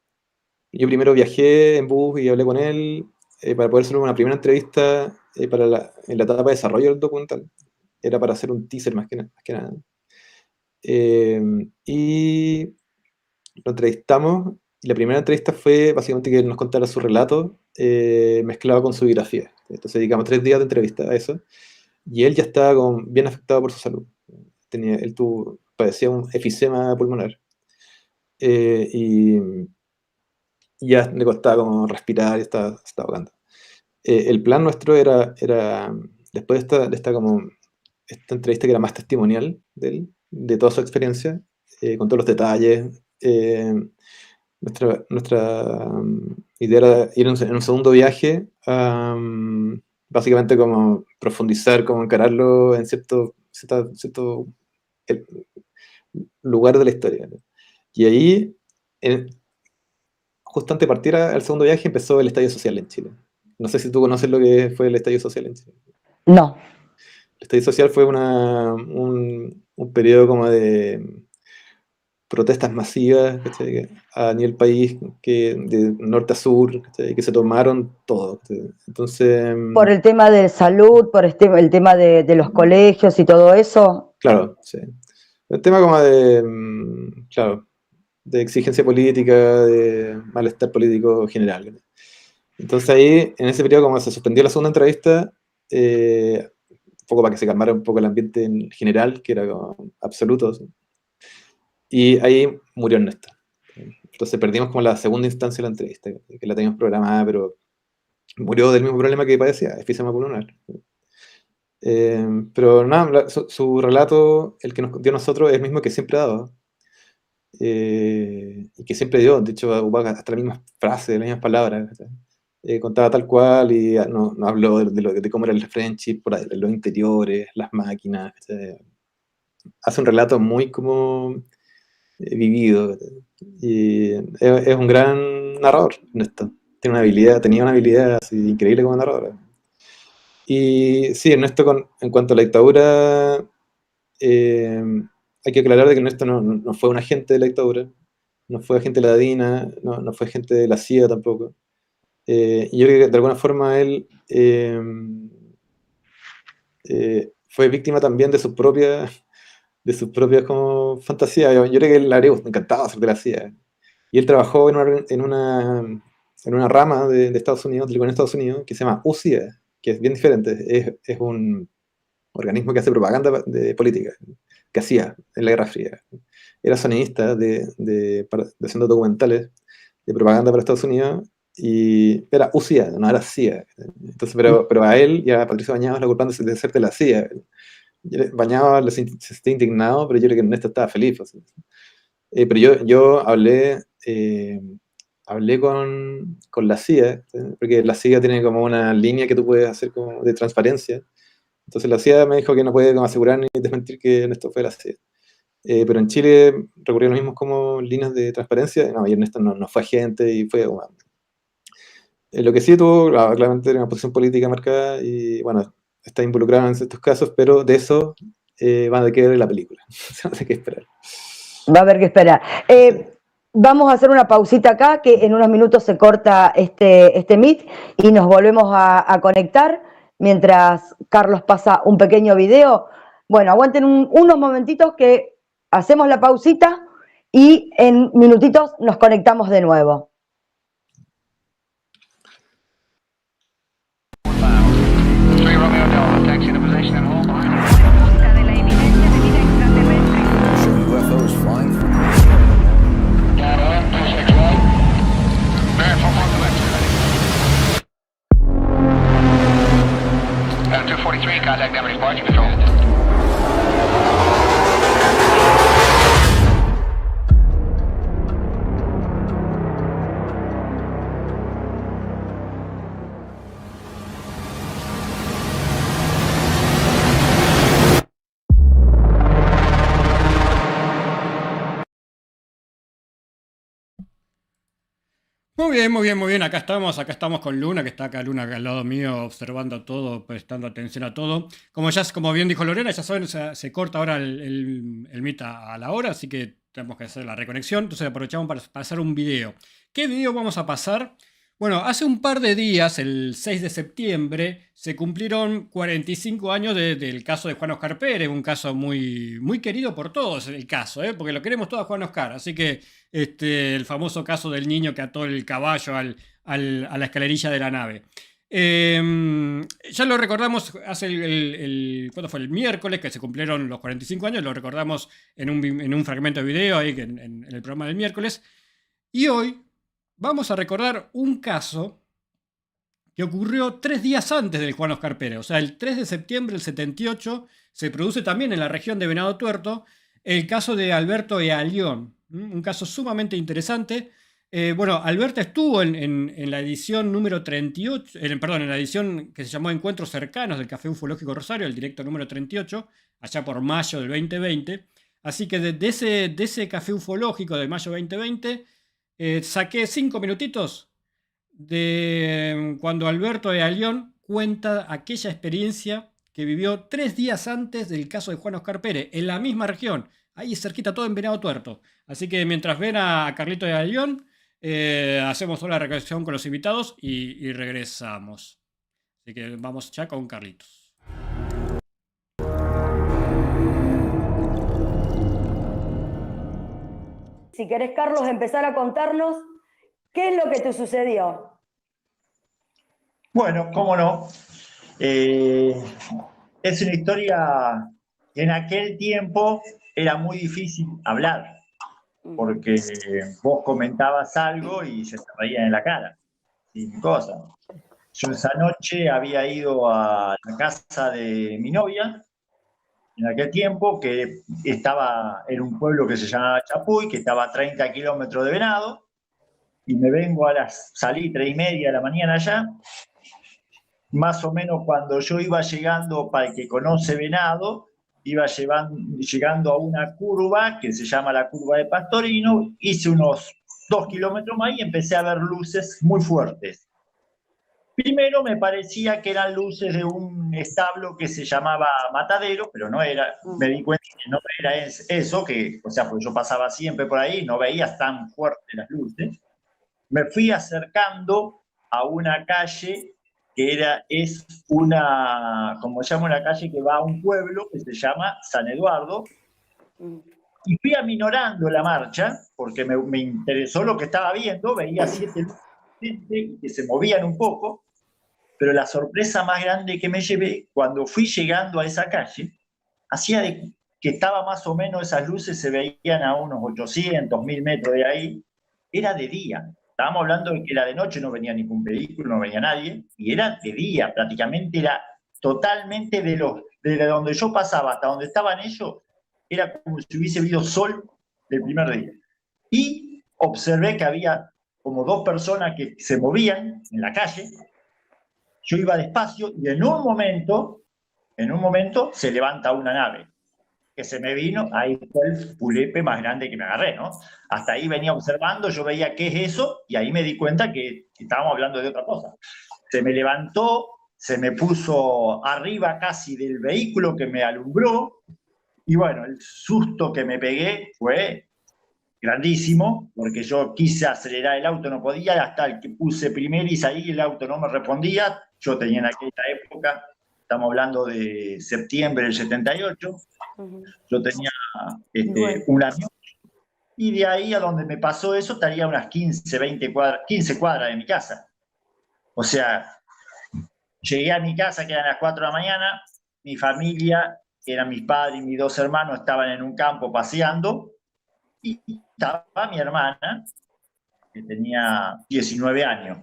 Yo primero viajé en bus y hablé con él para poder hacer una primera entrevista en la etapa de desarrollo del documental. Era para hacer un teaser más que nada. Y lo entrevistamos, y la primera entrevista fue básicamente que él nos contara su relato mezclado con su biografía. Entonces dedicamos 3 días de entrevista a eso. y él ya estaba bien afectado por su salud. Padecía un efisema pulmonar. Y ya le costaba como respirar y estaba ahogando. El plan nuestro era después de esta entrevista que era más testimonial de toda su experiencia, con todos los detalles, nuestra idea era ir en un segundo viaje, básicamente como profundizar, como encararlo en cierto lugar de la historia. Y ahí, justo antes de partir al segundo viaje, empezó el estallido social en Chile. No sé si tú conoces lo que fue el estallido social en Chile. No. El estallido social fue un periodo como de protestas masivas, ¿cachai? A nivel país, de norte a sur, ¿cachai? Que se tomaron todo. ¿cachai? Entonces... Por el tema de salud, por el tema de los colegios y todo eso. Claro, sí. El tema como de, claro, de exigencia política, de malestar político general. Entonces ahí, en ese periodo, como se suspendió la segunda entrevista, un poco para que se calmara un poco el ambiente en general, que era como absoluto, ¿sí? Y ahí murió Ernesto. Entonces perdimos como la segunda instancia de la entrevista, que la teníamos programada, pero murió del mismo problema que padecía, efisema pulmonar. Pero nada, su relato, el que nos dio a nosotros, es el mismo que siempre ha dado. Y que siempre dio, de hecho, hasta las mismas frases, las mismas palabras. Contaba tal cual y nos habló de cómo era el friendship, por ahí, los interiores, las máquinas. Hace un relato muy como vivido. Y es un gran narrador, Ernesto. Tenía una habilidad así, increíble como narrador. Y sí, Ernesto, en cuanto a la dictadura, hay que aclarar de que Ernesto no fue un agente de la dictadura, no fue agente de la DINA, no fue agente de la CIA tampoco. Y yo creo que de alguna forma él fue víctima también de sus propias como fantasías. Yo creo que él le habría encantado ser de la CIA. Y él trabajó en una rama de Estados Unidos, del gobierno de Estados Unidos, que se llama UCIA, que es bien diferente. Es un organismo que hace propaganda de política, que hacía en la Guerra Fría. Era sonidista haciendo documentales de propaganda para Estados Unidos, y era UCIA, no era CIA. Entonces, pero a él y a Patricio Bañados la culpan de ser de la CIA. Bañados se sentía indignado, pero yo creo que Ernesto estaba feliz. Pero yo hablé con la CIA, porque la CIA tiene como una línea que tú puedes hacer como de transparencia. Entonces la CIA me dijo que no puede como asegurar ni desmentir que Ernesto fue la CIA. Pero en Chile recurrió a los mismos como líneas de transparencia. No, y Ernesto no fue agente y fue... lo que sí tuvo, claramente, una posición política marcada y, bueno, está involucrado en estos casos, pero de eso va a haber que ver la película. Va a haber que esperar. Va a haber que esperar. Vamos a hacer una pausita acá, que en unos minutos se corta este Meet y nos volvemos a conectar mientras Carlos pasa un pequeño video. Bueno, aguanten unos momentitos que hacemos la pausita y en minutitos nos conectamos de nuevo. Contact Emery's Barge Patrol. Muy bien. Acá estamos con Luna, que está acá Luna acá al lado mío, observando todo, prestando atención a todo. Como bien dijo Lorena, ya saben, se corta ahora el Meet a la hora, así que tenemos que hacer la reconexión. Entonces aprovechamos para pasar un video. ¿Qué video vamos a pasar? Bueno, hace un par de días, el 6 de septiembre, se cumplieron 45 años del caso de Juan Oscar Pérez, un caso muy, muy querido por todos, el caso, porque lo queremos todos a Juan Oscar. Así que el famoso caso del niño que ató el caballo a la escalerilla de la nave. Ya lo recordamos hace ¿cuándo fue? El miércoles, que se cumplieron los 45 años, lo recordamos en un fragmento de video ahí en el programa del miércoles. Y hoy vamos a recordar un caso que ocurrió 3 días antes del Juan Oscar Pérez. O sea, el 3 de septiembre del 78 se produce también en la región de Venado Tuerto el caso de Alberto Ealión. Un caso sumamente interesante. Bueno, Alberto estuvo en la edición número 38, en la edición que se llamó Encuentros Cercanos del Café Ufológico Rosario, el directo número 38, allá por mayo del 2020. Así que de ese Café Ufológico de mayo 2020 saqué 5 minutitos de cuando Alberto Ealión cuenta aquella experiencia que vivió 3 días antes del caso de Juan Oscar Pérez, en la misma región, ahí cerquita, todo en Venado Tuerto. Así que mientras ven a Carlito Ealión, hacemos toda la recolección con los invitados y regresamos. Así que vamos ya con Carlitos. Si querés, Carlos, empezar a contarnos qué es lo que te sucedió. Bueno, cómo no. Es una historia que en aquel tiempo era muy difícil hablar, porque vos comentabas algo y se te reían en la cara, sin cosa. Yo esa noche había ido a la casa de mi novia, en aquel tiempo, que estaba en un pueblo que se llamaba Chapuy, que estaba a 30 kilómetros de Venado, y me vengo salí 3:30 de la mañana allá. Más o menos cuando yo iba llegando, para el que conoce Venado, iba llegando a una curva que se llama la curva de Pastorino, hice unos 2 kilómetros más y empecé a ver luces muy fuertes. Primero me parecía que eran luces de un establo que se llamaba Matadero, pero no era, me di cuenta que no era eso, o sea, porque yo pasaba siempre por ahí, no veía tan fuertes las luces. Me fui acercando a una calle que es una, como se llama, una calle que va a un pueblo que se llama San Eduardo, y fui aminorando la marcha, porque me interesó lo que estaba viendo, veía 7 luces que se movían un poco, pero la sorpresa más grande que me llevé, cuando fui llegando a esa calle, hacía que estaba más o menos, esas luces se veían a unos 800, 1000 metros de ahí, era de día. Estábamos hablando de que era de noche, no venía ningún vehículo, no venía nadie, y era de día, prácticamente era totalmente de donde yo pasaba hasta donde estaban ellos, era como si hubiese habido sol del primer día. Y observé que había como 2 personas que se movían en la calle, yo iba despacio y en un momento se levanta una nave, que se me vino, ahí fue el pulepe más grande que me agarré, ¿no? Hasta ahí venía observando, yo veía qué es eso, y ahí me di cuenta que estábamos hablando de otra cosa. Se me levantó, se me puso arriba casi del vehículo que me alumbró, y bueno, el susto que me pegué fue grandísimo, porque yo quise acelerar el auto, no podía, hasta el que puse primero y salí, el auto no me respondía. Yo tenía en aquella época, estamos hablando de septiembre del 78, yo tenía un avión, y de ahí a donde me pasó eso estaría unas 15 cuadras de mi casa. O sea, llegué a mi casa, que eran las 4 de la mañana, mi familia, que eran mis padres y mis 2 hermanos, estaban en un campo paseando, y estaba mi hermana, que tenía 19 años.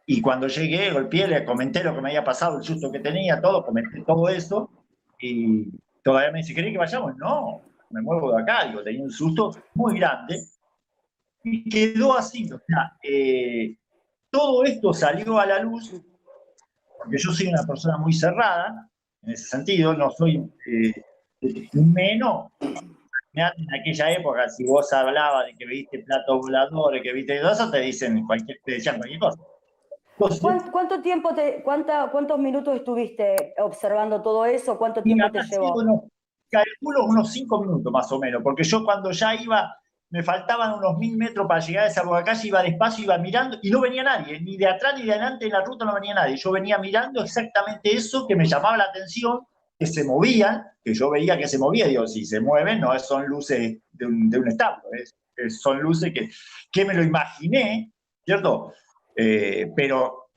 Y cuando llegué, golpeé, le comenté lo que me había pasado, el susto que tenía, todo, comenté todo eso, y todavía me dice, ¿querés que vayamos? No, me muevo de acá, digo, tenía un susto muy grande, y quedó así. O sea, todo esto salió a la luz, porque yo soy una persona muy cerrada, en ese sentido, no soy menos. En aquella época, si vos hablabas de que viste platos voladores, que viste todo eso, te decían cualquier cosa. Entonces, ¿Cuántos minutos estuviste observando todo eso? ¿Cuánto tiempo te llevó? Calculo unos 5 minutos más o menos, porque yo cuando ya iba, me faltaban unos 1000 metros para llegar a esa calle, iba despacio, iba mirando, y no venía nadie, ni de atrás ni de adelante en la ruta no venía nadie. Yo venía mirando exactamente eso que me llamaba la atención, que se movían, que yo veía que se movía, digo, si se mueven, no son luces de un establo, son luces que me lo imaginé, ¿cierto? Pero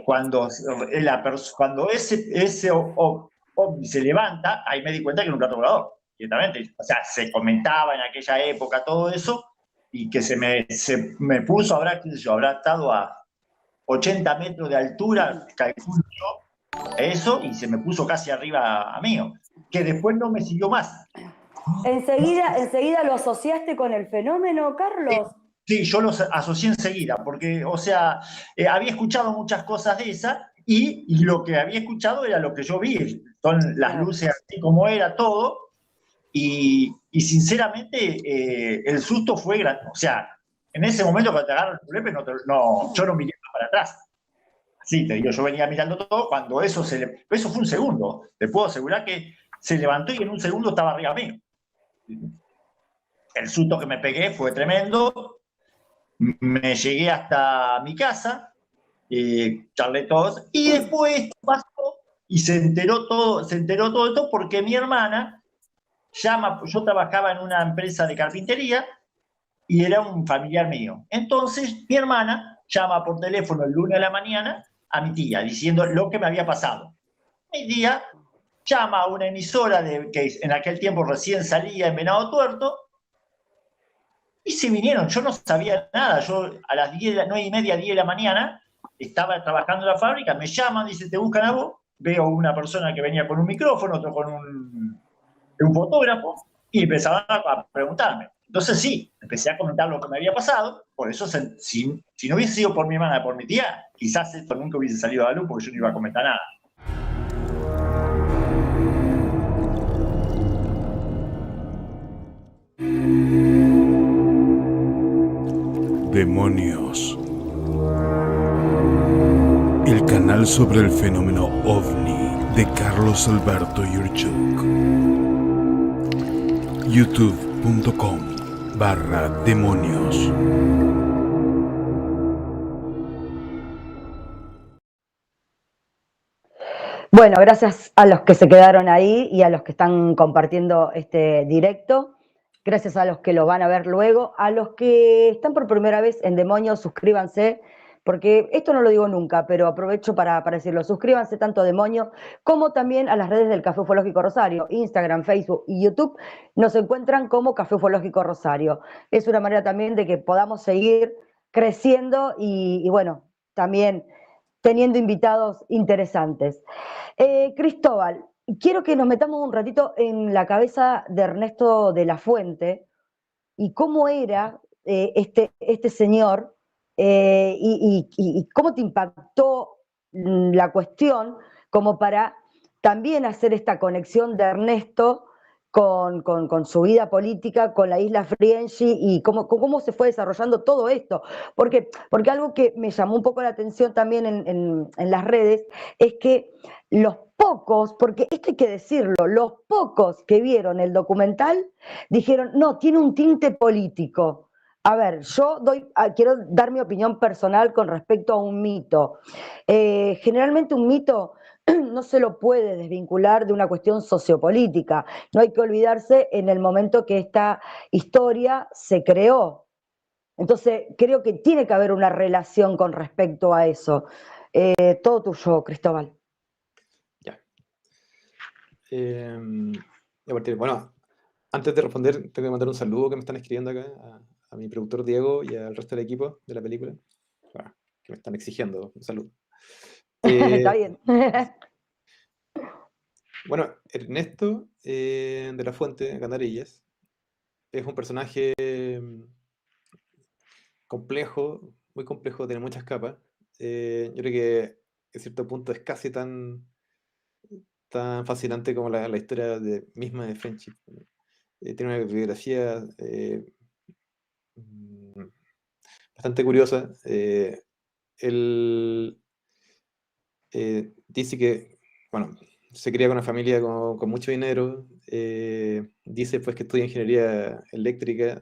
cuando ese ovni se levanta, ahí me di cuenta que era un plato volador, directamente. O sea, se comentaba en aquella época todo eso, y que se me puso, habrá estado a 80 metros de altura, calculo yo, eso, y se me puso casi arriba a mí, que después no me siguió más. ¿Enseguida lo asociaste con el fenómeno, Carlos? Sí, yo los asocié enseguida, porque, o sea, había escuchado muchas cosas de esas, y lo que había escuchado era lo que yo vi, son las luces así como era todo, y sinceramente el susto fue grande. O sea, en ese momento cuando te agarran el problema, yo no miré para atrás. Sí, te digo, yo venía mirando todo, cuando eso eso fue un segundo. Te puedo asegurar que se levantó y en un segundo estaba arriba mío. El susto que me pegué fue tremendo. Me llegué hasta mi casa, charlé todos, y después pasó y se enteró todo esto porque mi hermana yo trabajaba en una empresa de carpintería y era un familiar mío. Entonces mi hermana llama por teléfono el lunes a la mañana a mi tía diciendo lo que me había pasado. Mi tía llama a una emisora que en aquel tiempo recién salía en Venado Tuerto, y se vinieron. Yo no sabía nada. Yo a las 9:30, 10 de la mañana, estaba trabajando en la fábrica, me llaman, dice, te buscan a vos. Veo una persona que venía con un micrófono, otro con un fotógrafo, y empezaban a preguntarme. Entonces sí, empecé a comentar lo que me había pasado. Por eso, si no hubiese sido por mi hermana, por mi tía, quizás esto nunca hubiese salido a la luz, porque yo no iba a comentar nada. Demonios. El canal sobre el fenómeno OVNI de Carlos Alberto Yurchuk. youtube.com/demonios. Bueno, gracias a los que se quedaron ahí y a los que están compartiendo este directo. Gracias a los que lo van a ver luego. A los que están por primera vez en Demonios, suscríbanse, porque esto no lo digo nunca, pero aprovecho para decirlo. Suscríbanse tanto a Demonios como también a las redes del Café Ufológico Rosario, Instagram, Facebook y YouTube. Nos encuentran como Café Ufológico Rosario. Es una manera también de que podamos seguir creciendo y bueno, también teniendo invitados interesantes. Cristóbal, quiero que nos metamos un ratito en la cabeza de Ernesto de la Fuente y cómo era este señor y cómo te impactó la cuestión como para también hacer esta conexión de Ernesto con su vida política, con la isla Friengi y cómo se fue desarrollando todo esto. Porque algo que me llamó un poco la atención también en las redes es que los pocos, porque esto hay que decirlo, los pocos que vieron el documental dijeron, no, tiene un tinte político. A ver, quiero dar mi opinión personal con respecto a un mito. Generalmente un mito no se lo puede desvincular de una cuestión sociopolítica. No hay que olvidarse en el momento que esta historia se creó. Entonces, creo que tiene que haber una relación con respecto a eso. Todo tuyo, Cristóbal. Bueno, antes de responder, tengo que mandar un saludo que me están escribiendo acá a mi productor Diego y al resto del equipo de la película, que me están exigiendo un saludo. Está bien. Bueno, Ernesto de la Fuente Gandarillas es un personaje complejo, muy complejo, tiene muchas capas. Yo creo que a cierto punto es casi tan fascinante como la historia misma de Friendship. Tiene una biografía bastante curiosa. Él dice que, bueno, se cría con una familia con mucho dinero. Dice pues que estudia ingeniería eléctrica.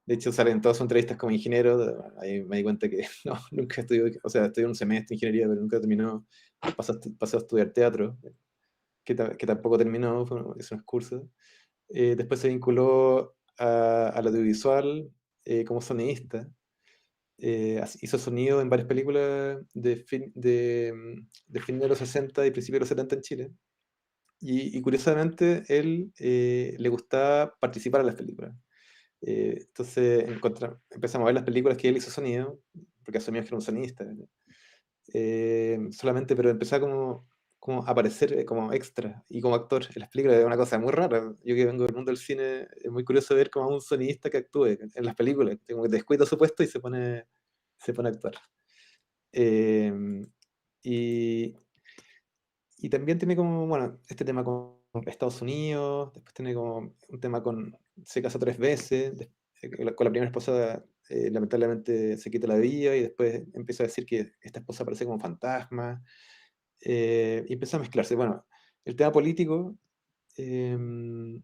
De hecho, salen todas sus entrevistas como ingeniero. Ahí me di cuenta que no, nunca estudió, o sea, estudió un semestre de ingeniería, pero nunca terminó. Pasó a estudiar teatro, que tampoco terminó, hizo unos cursos. Después se vinculó al audiovisual como sonidista. hizo sonido en varias películas de fin de los 60 y principios de los 70 en Chile. Y curiosamente, él le gustaba participar en las películas. Entonces empezamos a ver las películas que él hizo sonido, porque asumíamos que era un sonidista, ¿no? Solamente, pero empezaba como a aparecer como extra y como actor en las películas. Es una cosa muy rara. Yo que vengo del mundo del cine, es muy curioso ver como a un sonidista que actúe en las películas, como que descuida su puesto y se pone a actuar. Y, y también tiene como, bueno, este tema con Estados Unidos, después tiene como un tema se casó 3 veces, con la primera esposa lamentablemente se quita la vida y después empieza a decir que esta esposa aparece como fantasma, y empieza a mezclarse. Bueno, el tema político, Ernesto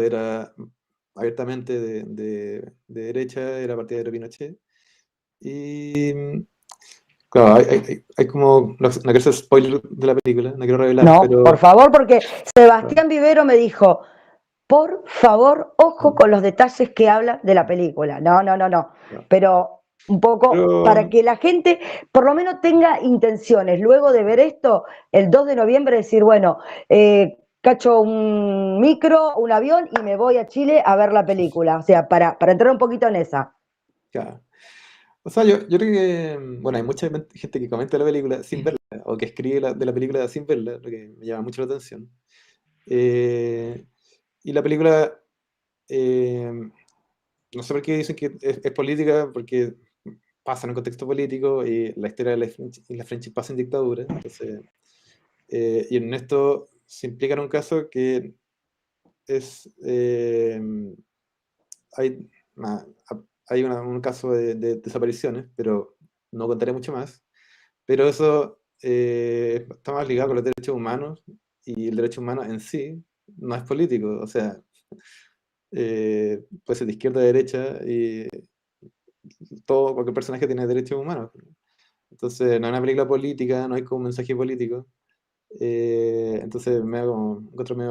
era abiertamente de derecha, era partidario de Pinochet, y claro, hay como una clase de spoiler de la película, no quiero revelar, No, pero por favor, porque Sebastián Vivero me dijo, por favor, ojo con los detalles que habla de la película. No. Pero un poco para que la gente por lo menos tenga intenciones. Luego de ver esto, el 2 de noviembre decir, bueno, cacho un micro, un avión y me voy a Chile a ver la película. O sea, para entrar un poquito en esa. claro. O sea, yo creo que, bueno, hay mucha gente que comenta la película sin verla, o que escribe de la película sin verla, lo que me llama mucho la atención. Y la película, no sé por qué dicen que es política, porque pasa en un contexto político y la historia de la friendship pasa en dictadura. Entonces, y en esto se implica en un caso que es, hay, un caso de desapariciones, pero no contaré mucho más. Pero eso está más ligado con los derechos humanos, y el derecho humano en sí no es político. O sea, puede ser de izquierda a derecha y cualquier personaje tiene derechos humanos. Entonces, no es una película política, no hay como un mensaje político. Entonces, siempre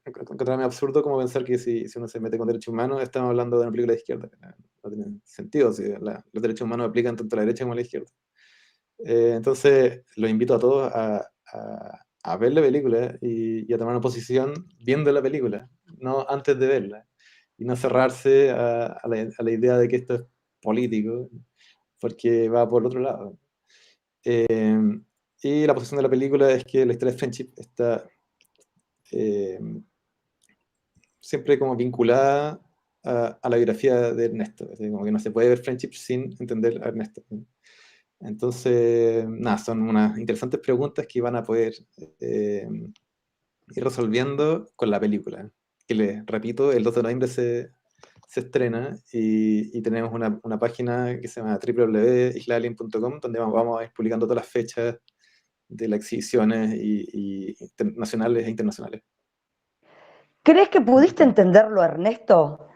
encontré medio absurdo como pensar que si uno se mete con derechos humanos, estamos hablando de una película de izquierda. No tiene sentido, si los derechos humanos aplican tanto a la derecha como a la izquierda. Entonces, los invito a todos a ver la película y a tomar una posición viendo la película, no antes de verla, y no cerrarse a la idea de que esto es político, porque va por otro lado. Y la posición de la película es que la historia de Friendship está siempre como vinculada a la biografía de Ernesto. Es decir, como que no se puede ver Friendship sin entender a Ernesto. Entonces, nada, son unas interesantes preguntas que van a poder ir resolviendo con la película, que les repito, el 2 de noviembre se estrena, y tenemos una página que se llama www.islaalien.com, donde vamos a ir publicando todas las fechas de las exhibiciones nacionales e internacionales. ¿Crees que pudiste entenderlo, Ernesto?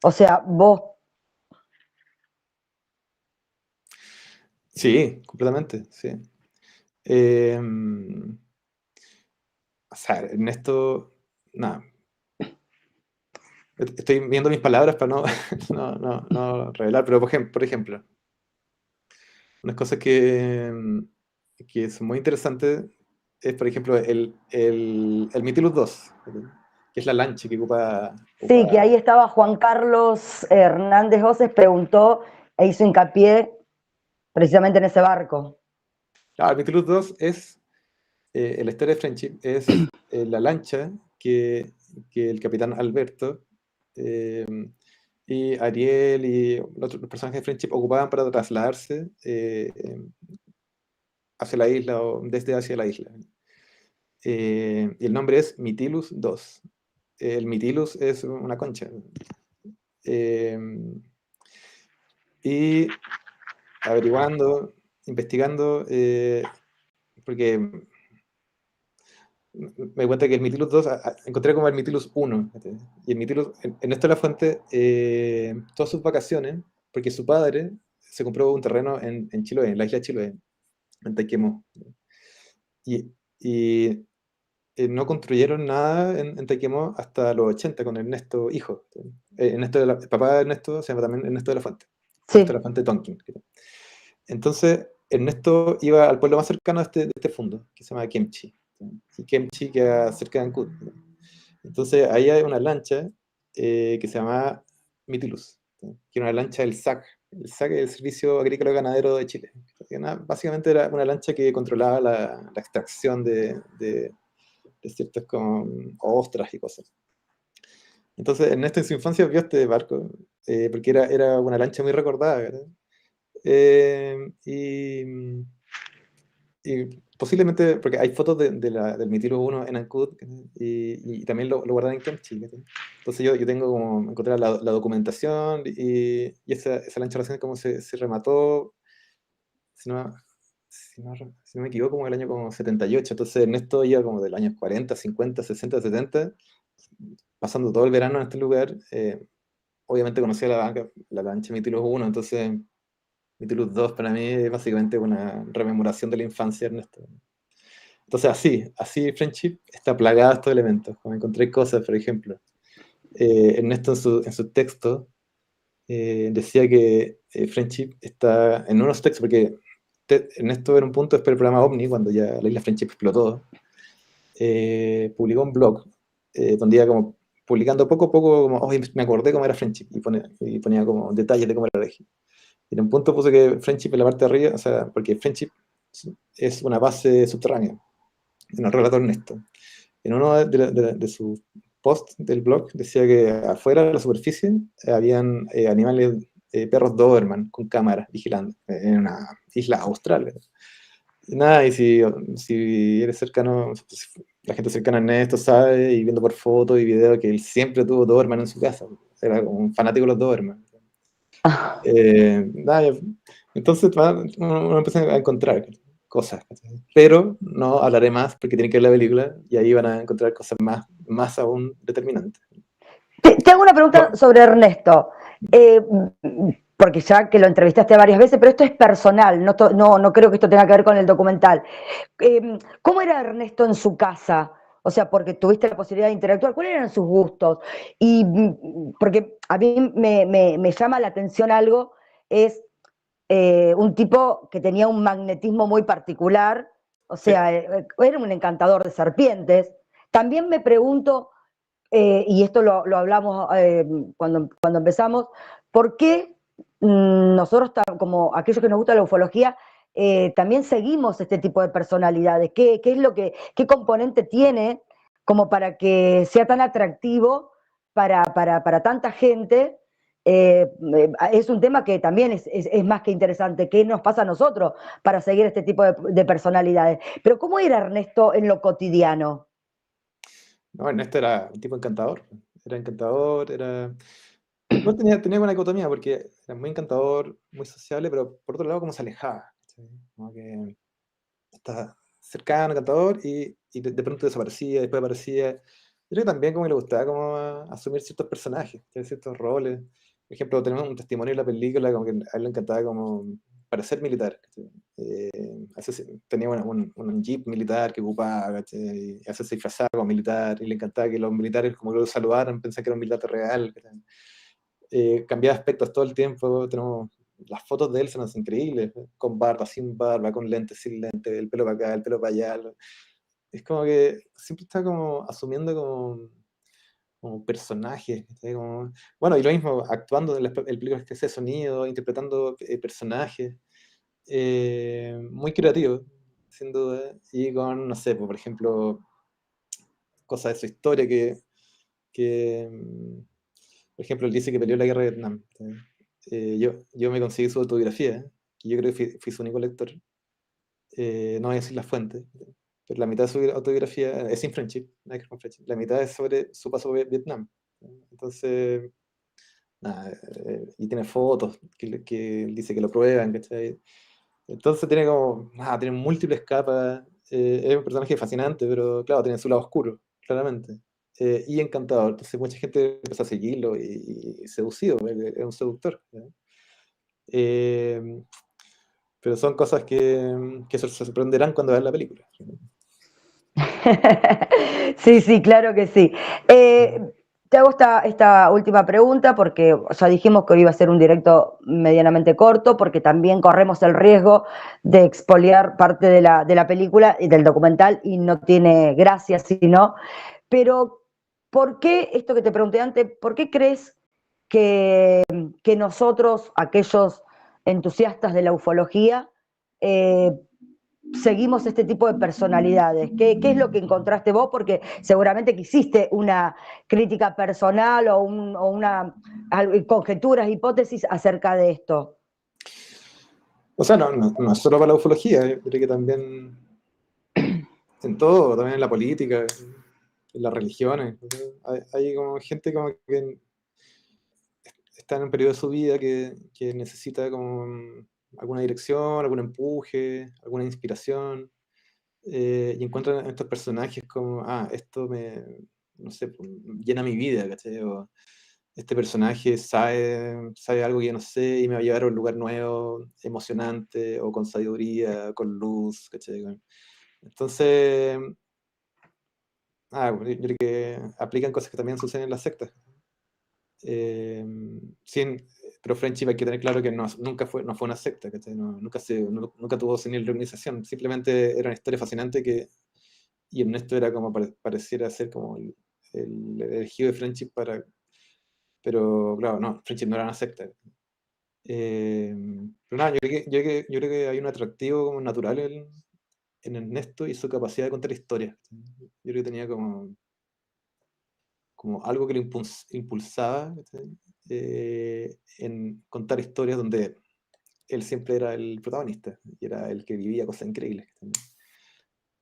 O sea, vos... Sí, completamente, sí. O sea, Ernesto, nada. Estoy viendo mis palabras para no revelar, pero por ejemplo, unas cosas que son muy interesantes es, por ejemplo, el Mytilus 2, que es la lancha que ocupa... Sí, que ahí estaba Juan Carlos Hernández Hoces, preguntó e hizo hincapié precisamente en ese barco. Claro, el Mytilus 2 es, en la historia de Friendship, es la lancha que el capitán Alberto y Ariel y los personajes de Friendship ocupaban para trasladarse hacia la isla, o desde hacia la isla. Y el nombre es Mytilus 2. El Mytilus es una concha. Y averiguando, investigando, porque me di cuenta que el Mytilus 2, encontré como el Mytilus 1. Y el Mytilus, en esto de la fuente, todas sus vacaciones, porque su padre se compró un terreno en Chiloé, en la isla de Chiloé, en Taquemó. Y no construyeron nada en Taquemó hasta los 80 con Ernesto hijo. El papá de Ernesto se llama también Ernesto de la Fuente. Sí. Hasta la fuente Tonkin. Entonces, Ernesto iba al pueblo más cercano de este fondo, que se llama Kemchi. Y Kemchi queda cerca de Ancud. Entonces, ahí hay una lancha que se llama Mitilus, que era una lancha del SAC. El SAC es el Servicio Agrícola Ganadero de Chile. Básicamente era una lancha que controlaba la extracción de ciertas como ostras y cosas. Entonces, Ernesto en su infancia vio este barco, porque era una lancha muy recordada, ¿verdad? Y posiblemente, porque hay fotos del Mitilus 1 en Ancud y también lo guardan en Kemchi. Entonces yo tengo como encontrar la documentación y esa lancha recién como se remató, si no me equivoco, como el año como 78. Entonces Ernesto iba como del año 40, 50, 60, 70, pasando todo el verano en este lugar. Obviamente conocía la lancha Mitilus 1, entonces Mitilus 2 para mí es básicamente una rememoración de la infancia de Ernesto. Entonces así Friendship está plagada de estos elementos. Como encontré cosas, por ejemplo, Ernesto en su texto decía que Friendship está en unos textos, porque Ernesto en un punto después del programa OVNI, cuando ya la isla Friendship explotó, publicó un blog donde iba como publicando poco a poco, como, "Oye, me acordé cómo era Friendship", y ponía como detalles de cómo era la región. Y en un punto puse que Friendship en la parte de arriba, o sea, porque Friendship es una base subterránea, en el relato Ernesto. En uno de sus posts del blog decía que afuera de la superficie habían animales, perros Doberman con cámaras vigilando, en una isla austral. Y nada, y si eres cercano, la gente cercana a Ernesto sabe, y viendo por fotos y videos, que él siempre tuvo Doberman en su casa, era como un fanático de los Doberman. Entonces uno empieza a encontrar cosas, pero no hablaré más porque tienen que ver la película y ahí van a encontrar cosas más aún determinantes. Te hago una pregunta sobre Ernesto, porque ya que lo entrevistaste varias veces, pero esto es personal, no creo que esto tenga que ver con el documental. ¿Cómo era Ernesto en su casa? O sea, porque tuviste la posibilidad de interactuar, ¿cuáles eran sus gustos? Y porque a mí me llama la atención algo, es un tipo que tenía un magnetismo muy particular, o sea, era un encantador de serpientes. También me pregunto, y esto lo hablamos cuando empezamos, ¿por qué nosotros, como aquellos que nos gusta la ufología, también seguimos este tipo de personalidades? ¿Qué qué componente tiene como para que sea tan atractivo para tanta gente? Es un tema que también es más que interesante. ¿Qué nos pasa a nosotros para seguir este tipo de personalidades? Pero ¿cómo era Ernesto en lo cotidiano? No, Ernesto era un tipo encantador. Era encantador, no tenía una dicotomía, porque era muy encantador, muy sociable, pero por otro lado como se alejaba, ¿sí? Como que estaba cercano, encantador, y de pronto desaparecía, después aparecía. Yo creo que también como que le gustaba como asumir ciertos personajes, ciertos roles. Por ejemplo, tenemos un testimonio en la película como que a él le encantaba como parecer militar, ¿sí? Tenía un jeep militar que ocupaba, ¿sí? Y a veces se disfrazaba como militar, y le encantaba que los militares como que lo saludaran, pensaban que era un militar real, cambiaba aspectos todo el tiempo. Tenemos las fotos de él, son increíbles, con barba, sin barba, con lentes, sin lentes, el pelo para acá, el pelo para allá. Es como que siempre está como asumiendo como personajes, bueno, y lo mismo actuando en el película que hace sonido, interpretando personajes, muy creativo, sin duda, y con, no sé, por ejemplo, cosas de su historia por ejemplo, él dice que peleó la guerra de Vietnam. Yo me conseguí su autobiografía, que yo creo que fui su único lector. No voy a decir la fuente, pero la mitad de su autobiografía es sin Friendship, la mitad es sobre su paso por Vietnam. Entonces, nada, y tiene fotos que dice que lo prueban, ¿cachai? Entonces tiene múltiples capas. Es un personaje fascinante, pero claro, tiene su lado oscuro, claramente. Y encantador. Entonces mucha gente empezó a seguirlo y seducido, es un seductor, ¿no? Pero son cosas que se sorprenderán cuando vean la película. Sí, claro que sí. Te hago esta última pregunta porque ya dijimos que hoy iba a ser un directo medianamente corto, porque también corremos el riesgo de expoliar parte de la película y del documental y no tiene gracia si no. Pero, ¿por qué, esto que te pregunté antes, por qué crees que nosotros, aquellos entusiastas de la ufología, seguimos este tipo de personalidades? ¿Qué es lo que encontraste vos? Porque seguramente que hiciste una crítica personal o una conjeturas, hipótesis acerca de esto. O sea, no es solo para la ufología, yo creo que también en todo, también en la política, en las religiones. Hay como gente como que está en un periodo de su vida que necesita como alguna dirección, algún empuje, alguna inspiración, y encuentran estos personajes como, esto no sé, llena mi vida, ¿cachai? O este personaje sabe algo que yo no sé y me va a llevar a un lugar nuevo, emocionante, o con sabiduría, con luz, ¿cachai? Entonces, yo creo que aplican cosas que también suceden en las sectas. Pero Friendship hay que tener claro que no fue una secta, ¿cachai? Nunca tuvo señal de organización, simplemente era una historia fascinante y Ernesto era como pareciera ser como el elegido de Friendship pero claro, no, Friendship no era una secta. Pero nada, yo creo que hay un atractivo como natural en Ernesto y su capacidad de contar historias. Yo creo que tenía como algo que lo impulsaba, en contar historias donde él siempre era el protagonista y era el que vivía cosas increíbles.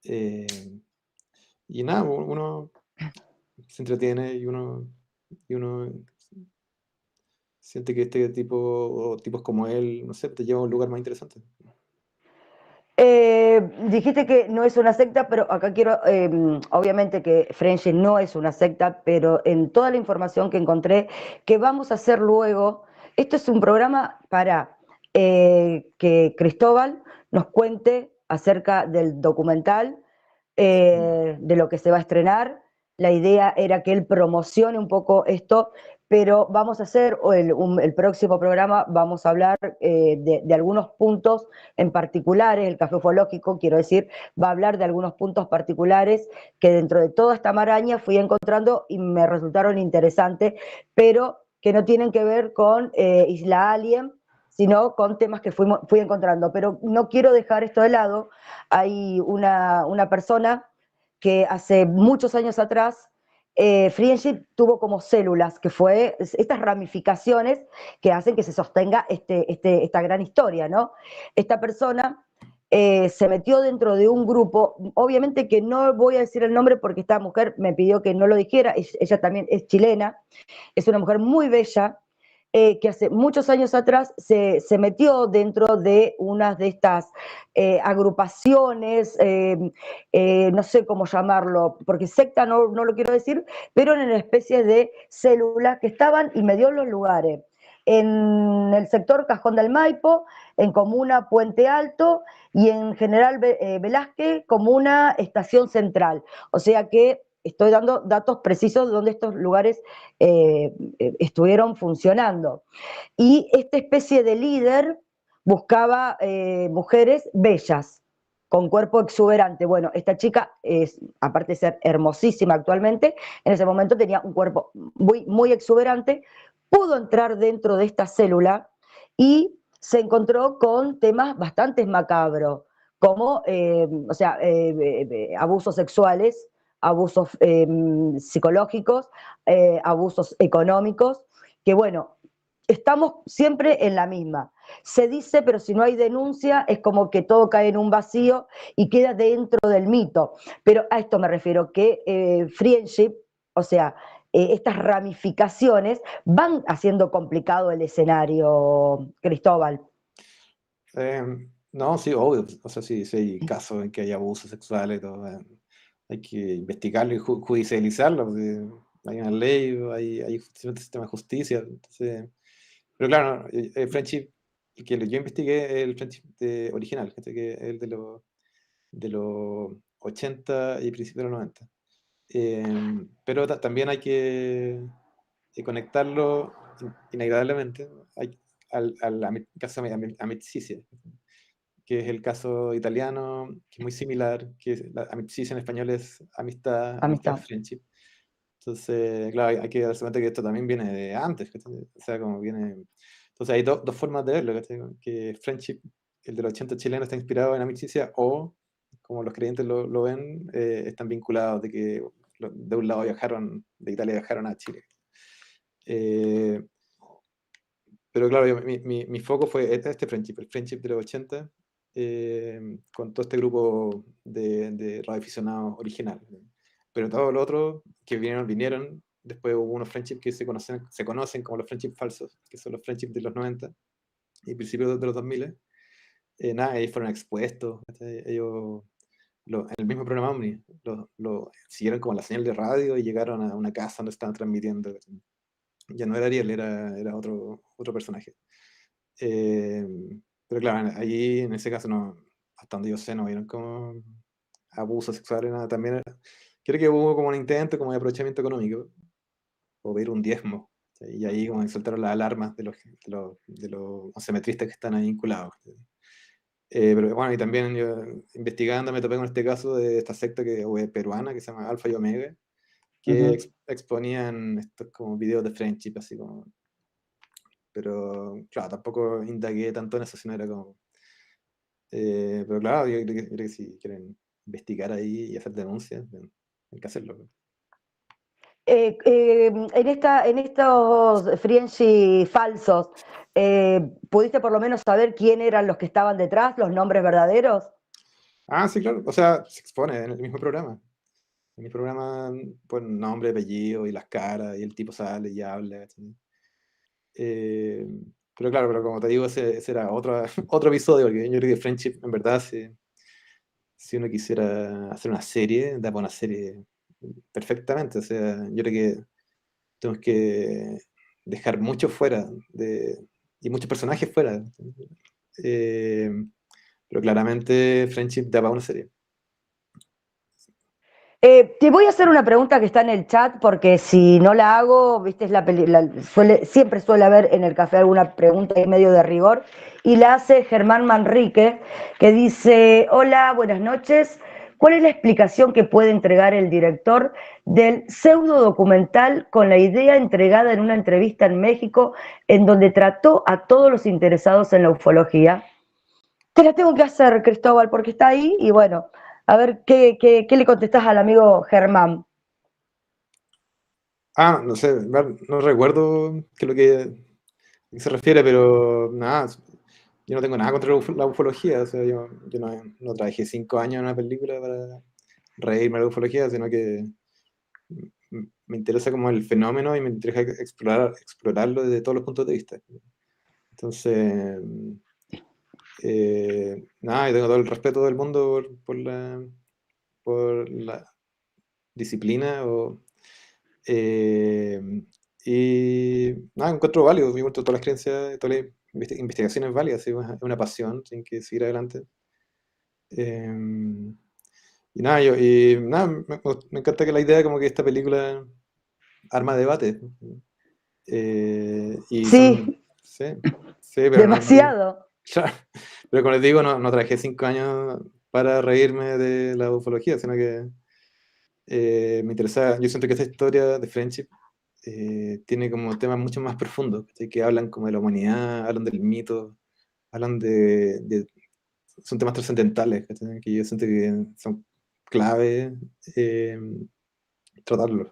Y nada, uno se entretiene y uno siente que este tipo o tipos como él, no sé, te lleva a un lugar más interesante. Dijiste que no es una secta, pero acá quiero, obviamente que Friendship no es una secta, pero en toda la información que encontré, que vamos a hacer luego, esto es un programa para que Cristóbal nos cuente acerca del documental, de lo que se va a estrenar. La idea era que él promocione un poco esto, pero vamos a hacer, el próximo programa, vamos a hablar de algunos puntos en particulares. El Café Ufológico, quiero decir, va a hablar de algunos puntos particulares que dentro de toda esta maraña fui encontrando y me resultaron interesantes, pero que no tienen que ver con Isla Alien, sino con temas que fui encontrando. Pero no quiero dejar esto de lado. Hay una persona que hace muchos años atrás, Friendship tuvo como células, que fue estas ramificaciones que hacen que se sostenga esta gran historia, ¿no? Esta persona se metió dentro de un grupo, obviamente que no voy a decir el nombre porque esta mujer me pidió que no lo dijera, ella también es chilena, es una mujer muy bella, que hace muchos años atrás se metió dentro de una de estas agrupaciones, no sé cómo llamarlo, porque secta no lo quiero decir, pero en especie de células que estaban y me dio los lugares. En el sector Cajón del Maipo, en Comuna Puente Alto y en General Velázquez, Comuna Estación Central. O sea que estoy dando datos precisos de donde estos lugares estuvieron funcionando. Y esta especie de líder buscaba mujeres bellas, con cuerpo exuberante. Bueno, esta chica, aparte de ser hermosísima actualmente, en ese momento tenía un cuerpo muy, muy exuberante, pudo entrar dentro de esta célula y se encontró con temas bastante macabros, como abusos sexuales, abusos psicológicos, abusos económicos, que bueno, estamos siempre en la misma. Se dice, pero si no hay denuncia, es como que todo cae en un vacío y queda dentro del mito. Pero a esto me refiero, que Friendship, o sea, estas ramificaciones van haciendo complicado el escenario, Cristóbal. No, sí, obvio. O sea, sí hay casos en que hay abusos sexuales y todo. Hay que investigarlo y judicializarlo. Hay una ley, hay un sistema de justicia. Entonces, pero claro, Friendship, que yo investigué el Friendship original, que es el de los 80 y principios de los 90. Pero también hay que conectarlo inagradablemente al caso de amicizia, que es el caso italiano, que es muy similar, que la amicizia en español es amistad, friendship. Entonces, claro, hay que darse cuenta que esto también viene de antes, ¿cachai? O sea, como viene... Entonces hay dos formas de verlo, ¿cachai? Que friendship, el de los 80 chilenos, está inspirado en amicizia, o, como los creyentes lo ven, están vinculados de que de un lado de Italia viajaron a Chile. Pero claro, mi foco fue este friendship, el friendship de los 80, con todo este grupo de radioaficionados original. Pero todo lo otro que vinieron, después hubo unos friendships que se conocen como los friendships falsos, que son los friendships de los 90 y principios de los 2000. Nada, ellos fueron expuestos, ellos, en el mismo programa Omni, lo siguieron como la señal de radio y llegaron a una casa donde estaban transmitiendo. Ya no era Ariel, era otro personaje. Pero claro, ahí en ese caso, no, hasta donde yo sé, no vieron como abuso sexual, nada. También creo que hubo como un intento como de aprovechamiento económico, o ver un diezmo. Y ahí como que soltaron las alarmas de los semetristas que están ahí vinculados. Pero bueno, y también yo investigando me topé con este caso de esta secta peruana que se llama Alfa y Omega, que exponían estos como videos de friendship, así como... Pero claro, tampoco indagué tanto en eso, sino era como... pero claro, yo creo que si quieren investigar ahí y hacer denuncias, hay que hacerlo. En estos friendship falsos, ¿pudiste por lo menos saber quién eran los que estaban detrás, los nombres verdaderos? Ah, sí, claro. O sea, se expone en el mismo programa. En mi programa, pues nombre, apellido y las caras, y el tipo sale y habla. Pero claro, pero como te digo, ese era otro episodio, porque yo creo que Friendship, en verdad, si uno quisiera hacer una serie, da para una serie perfectamente. O sea, yo creo que tenemos que dejar mucho fuera, y muchos personajes fuera. Pero claramente Friendship da para una serie. Te voy a hacer una pregunta que está en el chat, porque si no la hago, viste, siempre suele haber en el café alguna pregunta en medio de rigor, y la hace Germán Manrique, que dice: hola, buenas noches. ¿Cuál es la explicación que puede entregar el director del pseudo documental con la idea entregada en una entrevista en México, en donde trató a todos los interesados en la ufología? Te la tengo que hacer, Cristóbal, porque está ahí, y bueno, a ver qué le contestás al amigo Germán. Ah, no sé, no recuerdo qué es lo que se refiere, pero nada, yo no tengo nada contra la ufología. O sea, yo no trabajé 5 años en una película para reírme de la ufología, sino que me interesa como el fenómeno y me interesa explorarlo desde todos los puntos de vista. Entonces, nada, yo tengo todo el respeto del mundo por la disciplina, y nada, encuentro válido, me encuentro todas las creencias, todas las investigaciones válidas, ¿sí? Es una pasión, tienen que seguir adelante. Y nada, me encanta que la idea como que esta película arma debate. Sí, pero demasiado. pero como les digo, no trabajé 5 años para reírme de la ufología, sino que me interesaba. Yo siento que esta historia de Friendship tiene como temas mucho más profundos, ¿sí? Que hablan como de la humanidad, hablan del mito, hablan son temas trascendentales, ¿sí? Que yo siento que son clave tratarlos.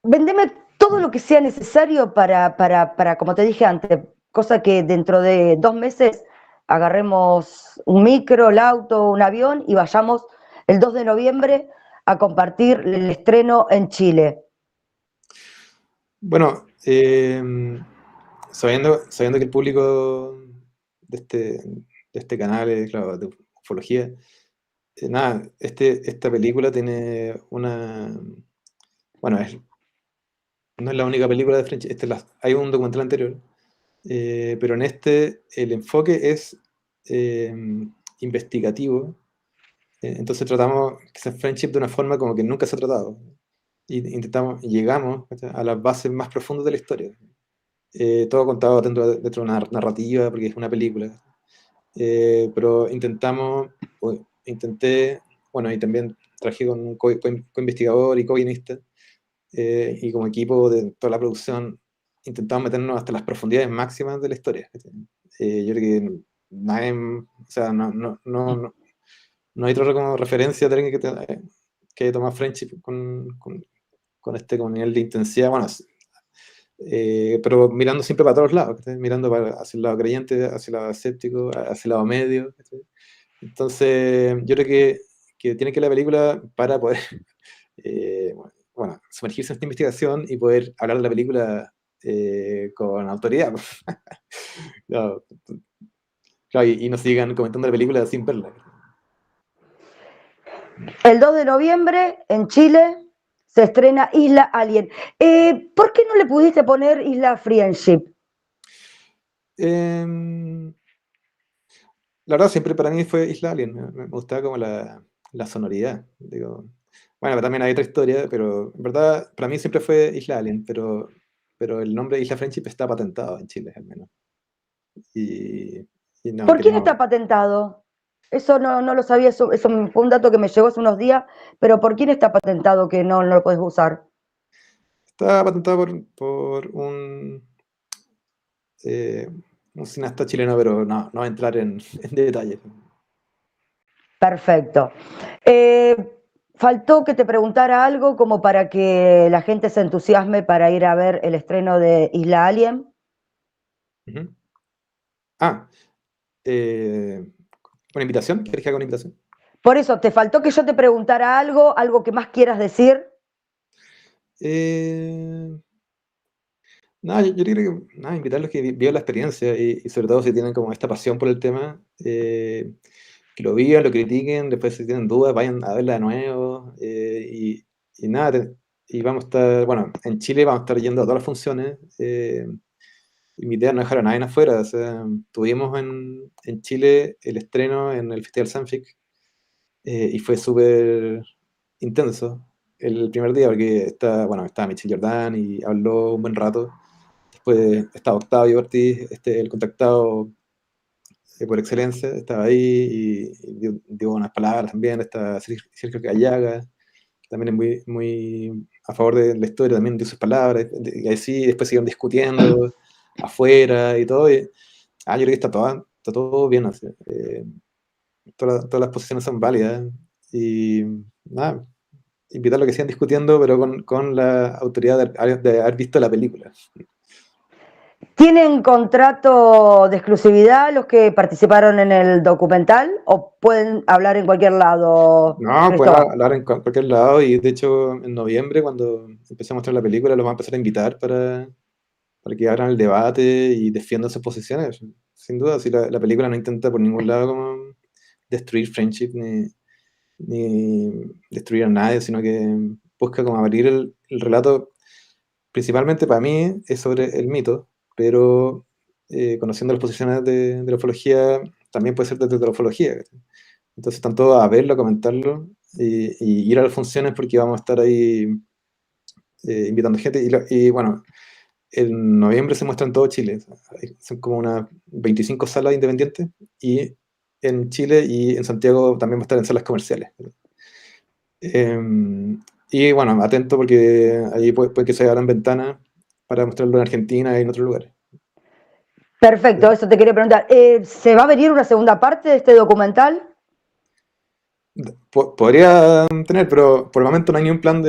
Vendeme todo lo que sea necesario para, como te dije antes, cosa que dentro de 2 meses agarremos un micro, el auto, un avión y vayamos el 2 de noviembre a compartir el estreno en Chile. Bueno, sabiendo que el público de este canal es, claro, de ufología, nada, esta película tiene una... Bueno, no es la única película de French, hay un documental anterior, pero en el enfoque es investigativo, Entonces tratamos Friendship de una forma como que nunca se ha tratado. Y llegamos a las bases más profundas de la historia. Todo contado dentro de una narrativa, porque es una película. Pero intenté, bueno, y también trabajé con un co-investigador y co-guionista, y como equipo de toda la producción, intentamos meternos hasta las profundidades máximas de la historia. Yo creo que nadie, o sea, no hay otra como referencia que tomar Friendship con este como nivel de intensidad, bueno, pero mirando siempre para todos lados, mirando hacia el lado creyente, hacia el lado escéptico, hacia el lado medio. Entonces, yo creo que tiene que la película para poder sumergirse en esta investigación y poder hablar de la película con autoridad. Claro, y no sigan comentando la película sin verla. El 2 de noviembre en Chile se estrena Isla Alien. ¿Por qué no le pudiste poner Isla Friendship? La verdad, siempre para mí fue Isla Alien. Me gustaba como la sonoridad. Digo, bueno, también hay otra historia, pero en verdad para mí siempre fue Isla Alien, pero el nombre de Isla Friendship está patentado en Chile, al menos. ¿Por quién está patentado? Eso no lo sabía, eso fue un dato que me llegó hace unos días, pero ¿por quién está patentado que no lo puedes usar? Está patentado por un cineasta chileno, pero no va a entrar en detalles. Perfecto. Faltó que te preguntara algo como para que la gente se entusiasme para ir a ver el estreno de Isla Alien. ¿Una invitación? ¿Quieres que haga una invitación? Por eso, ¿te faltó que yo te preguntara algo que más quieras decir? No, yo creo que invitarlos a que vivan la experiencia y sobre todo si tienen como esta pasión por el tema, que lo vivan, lo critiquen, después si tienen dudas vayan a verla de nuevo, y vamos a estar, bueno, en Chile vamos a estar yendo a todas las funciones, y mi idea es no dejar a nadie afuera. O sea, tuvimos en Chile el estreno en el Festival Sanfic, y fue súper intenso el primer día porque estaba Michelle Jordan y habló un buen rato. Después estaba Octavio Ortiz, el contactado por excelencia, estaba ahí y dio unas palabras también. Está Sergio Gallaga, que también es muy, muy a favor de la historia, también dio sus palabras, y así después siguieron discutiendo afuera y todo. Yo creo que está todo bien. Así. Todas las posiciones son válidas y nada, invitarlos a que sigan discutiendo, pero con la autoridad de haber visto la película. ¿Tienen contrato de exclusividad los que participaron en el documental o pueden hablar en cualquier lado? No, pueden hablar en cualquier lado, y de hecho en noviembre, cuando empecé a mostrar la película, los vamos a empezar a invitar para que abran el debate y defiendan sus posiciones. Sin duda, si la película no intenta por ningún lado como destruir Friendship ni destruir a nadie, sino que busca como abrir el relato. Principalmente para mí es sobre el mito, pero conociendo las posiciones de la ufología, también puede ser desde la ufología. Entonces están todos a verlo, a comentarlo y ir a las funciones, porque vamos a estar ahí invitando gente. Y bueno, en noviembre se muestra en todo Chile. Son como unas 25 salas independientes, y en Chile y en Santiago también va a estar en salas comerciales. Y bueno, atento porque ahí puede que se abran ventanas para mostrarlo en Argentina y en otros lugares. Perfecto, eso te quería preguntar. ¿Se va a venir una segunda parte de este documental? Podría tener, pero por el momento no hay ni un plan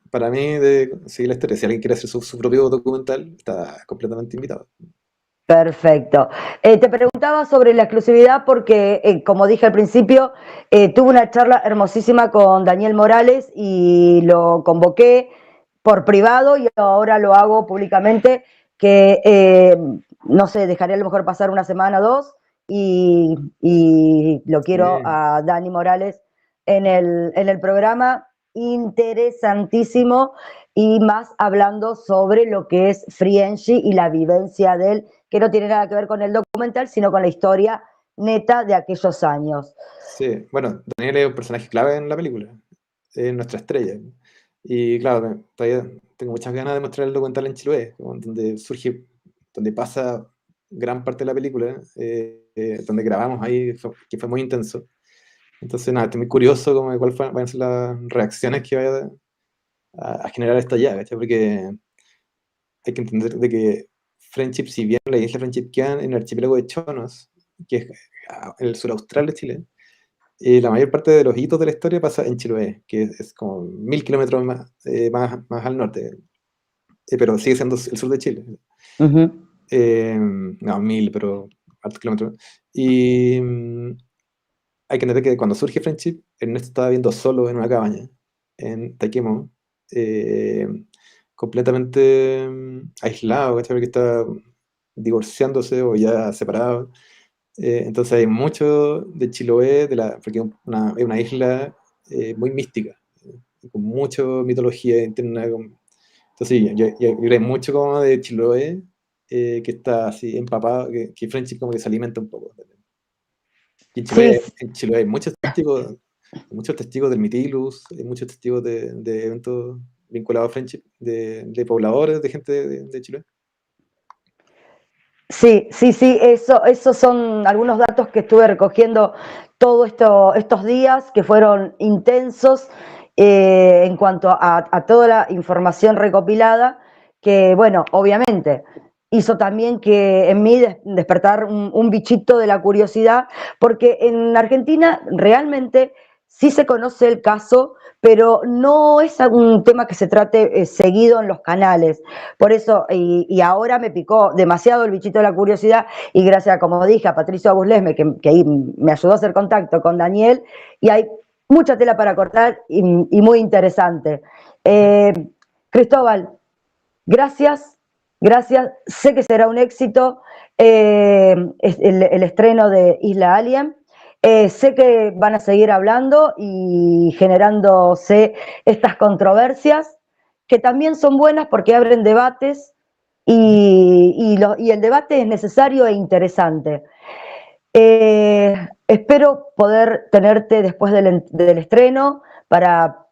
para mí de seguir la historia. Si alguien quiere hacer su propio documental, está completamente invitado. Perfecto. Te preguntaba sobre la exclusividad porque, como dije al principio, tuve una charla hermosísima con Daniel Morales y lo convoqué por privado y ahora lo hago públicamente, que no sé, dejaré a lo mejor pasar una semana o dos y lo quiero a Dani Morales en el programa. Interesantísimo, y más hablando sobre lo que es Friendship y la vivencia de él, que no tiene nada que ver con el documental, sino con la historia neta de aquellos años. Sí, bueno, Daniel es un personaje clave en la película, es nuestra estrella. Y claro, todavía tengo muchas ganas de mostrar el documental en Chiloé, donde surge, donde pasa gran parte de la película, donde grabamos ahí, que fue muy intenso. Entonces, nada, estoy muy curioso como de cuáles van a ser las reacciones que vaya a generar esto allá, ¿cachai? Porque hay que entender de que Friendship, si bien la isla Friendship queda en el archipiélago de Chonos, que es el sur austral de Chile, la mayor parte de los hitos de la historia pasa en Chiloé, que es como 1000 kilómetros más al norte, pero sigue siendo el sur de Chile. No, 1000, pero hartos kilómetros. Y hay que entender que cuando surge Friendship, Ernesto estaba viviendo solo en una cabaña en Taquemo, completamente aislado, ¿cachai? Porque está divorciándose o ya separado. Entonces hay mucho de Chiloé, porque es una isla muy mística, con mucha mitología interna. Entonces sí, yo creo mucho como de Chiloé, que está así empapado, que Friendship como que se alimenta un poco. Y en Chiloé hay muchos testigos del Mitilus, hay muchos testigos de eventos vinculados a Friendship, de pobladores, de gente de Chiloé. Sí, esos son algunos datos que estuve recogiendo todos estos días, que fueron intensos en cuanto a toda la información recopilada, que bueno, obviamente hizo también que en mí despertar un bichito de la curiosidad, porque en Argentina realmente sí se conoce el caso, pero no es un tema que se trate seguido en los canales. Por eso, y ahora me picó demasiado el bichito de la curiosidad, y gracias, como dije, a Patricio Abuslesme, que ahí me ayudó a hacer contacto con Daniel, y hay mucha tela para cortar y muy interesante. Cristóbal, gracias, sé que será un éxito el estreno de Isla Alien. Sé que van a seguir hablando y generándose estas controversias, que también son buenas porque abren debates y el debate es necesario e interesante. Espero poder tenerte después del estreno para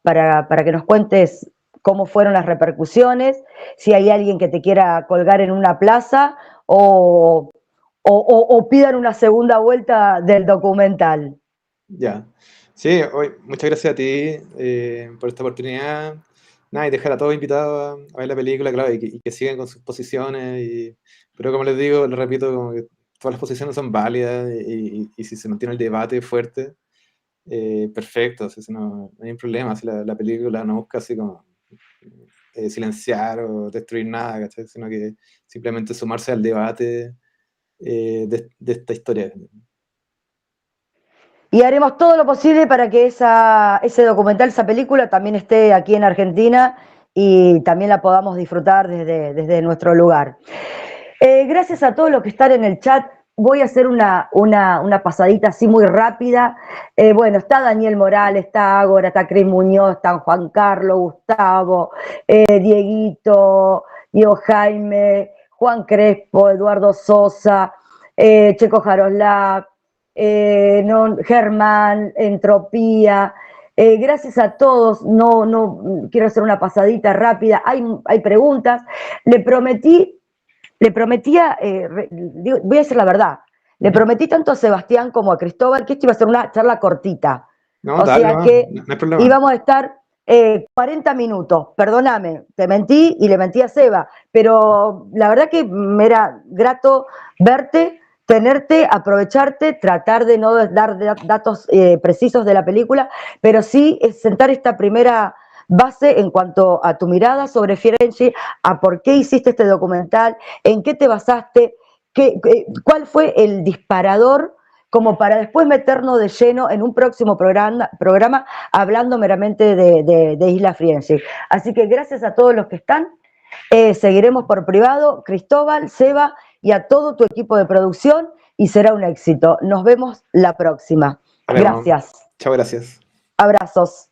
que nos cuentes cómo fueron las repercusiones, si hay alguien que te quiera colgar en una plaza o pidan una segunda vuelta del documental. Ya. Sí, muchas gracias a ti por esta oportunidad. Nada, y dejar a todos invitados a ver la película, claro, y que sigan con sus posiciones. Pero como les digo, les repito, como que todas las posiciones son válidas y si se mantiene el debate fuerte, perfecto, no hay problema. Si la película no busca así como silenciar o destruir nada, ¿cachai? Sino que simplemente sumarse al debate de esta historia. Y haremos todo lo posible para que ese documental, esa película, también esté aquí en Argentina y también la podamos disfrutar desde nuestro lugar. Gracias a todos los que están en el chat. Voy a hacer una pasadita así muy rápida. Bueno, está Daniel Morales, está Ágora, está Cris Muñoz, están Juan Carlos, Gustavo, Dieguito, Diego Jaime, Juan Crespo, Eduardo Sosa, Checo Jaroslav, Germán, Entropía. Gracias a todos. No quiero hacer una pasadita rápida. Hay preguntas. Le prometía, voy a decir la verdad, le prometí tanto a Sebastián como a Cristóbal que esto iba a ser una charla cortita. No, o dale, sea no que hay problema. íbamos a estar 40 minutos. Perdóname, te mentí y le mentí a Seba, pero la verdad que me era grato verte, tenerte, aprovecharte, tratar de no dar datos precisos de la película, pero sí sentar esta primera base en cuanto a tu mirada sobre Friendship, a por qué hiciste este documental, en qué te basaste, cuál fue el disparador como para después meternos de lleno en un próximo programa hablando meramente de Isla Friendship. Así que gracias a todos los que están. Seguiremos por privado, Cristóbal, Seba y a todo tu equipo de producción, y será un éxito. Nos vemos la próxima. Gracias. Chao, gracias. Abrazos.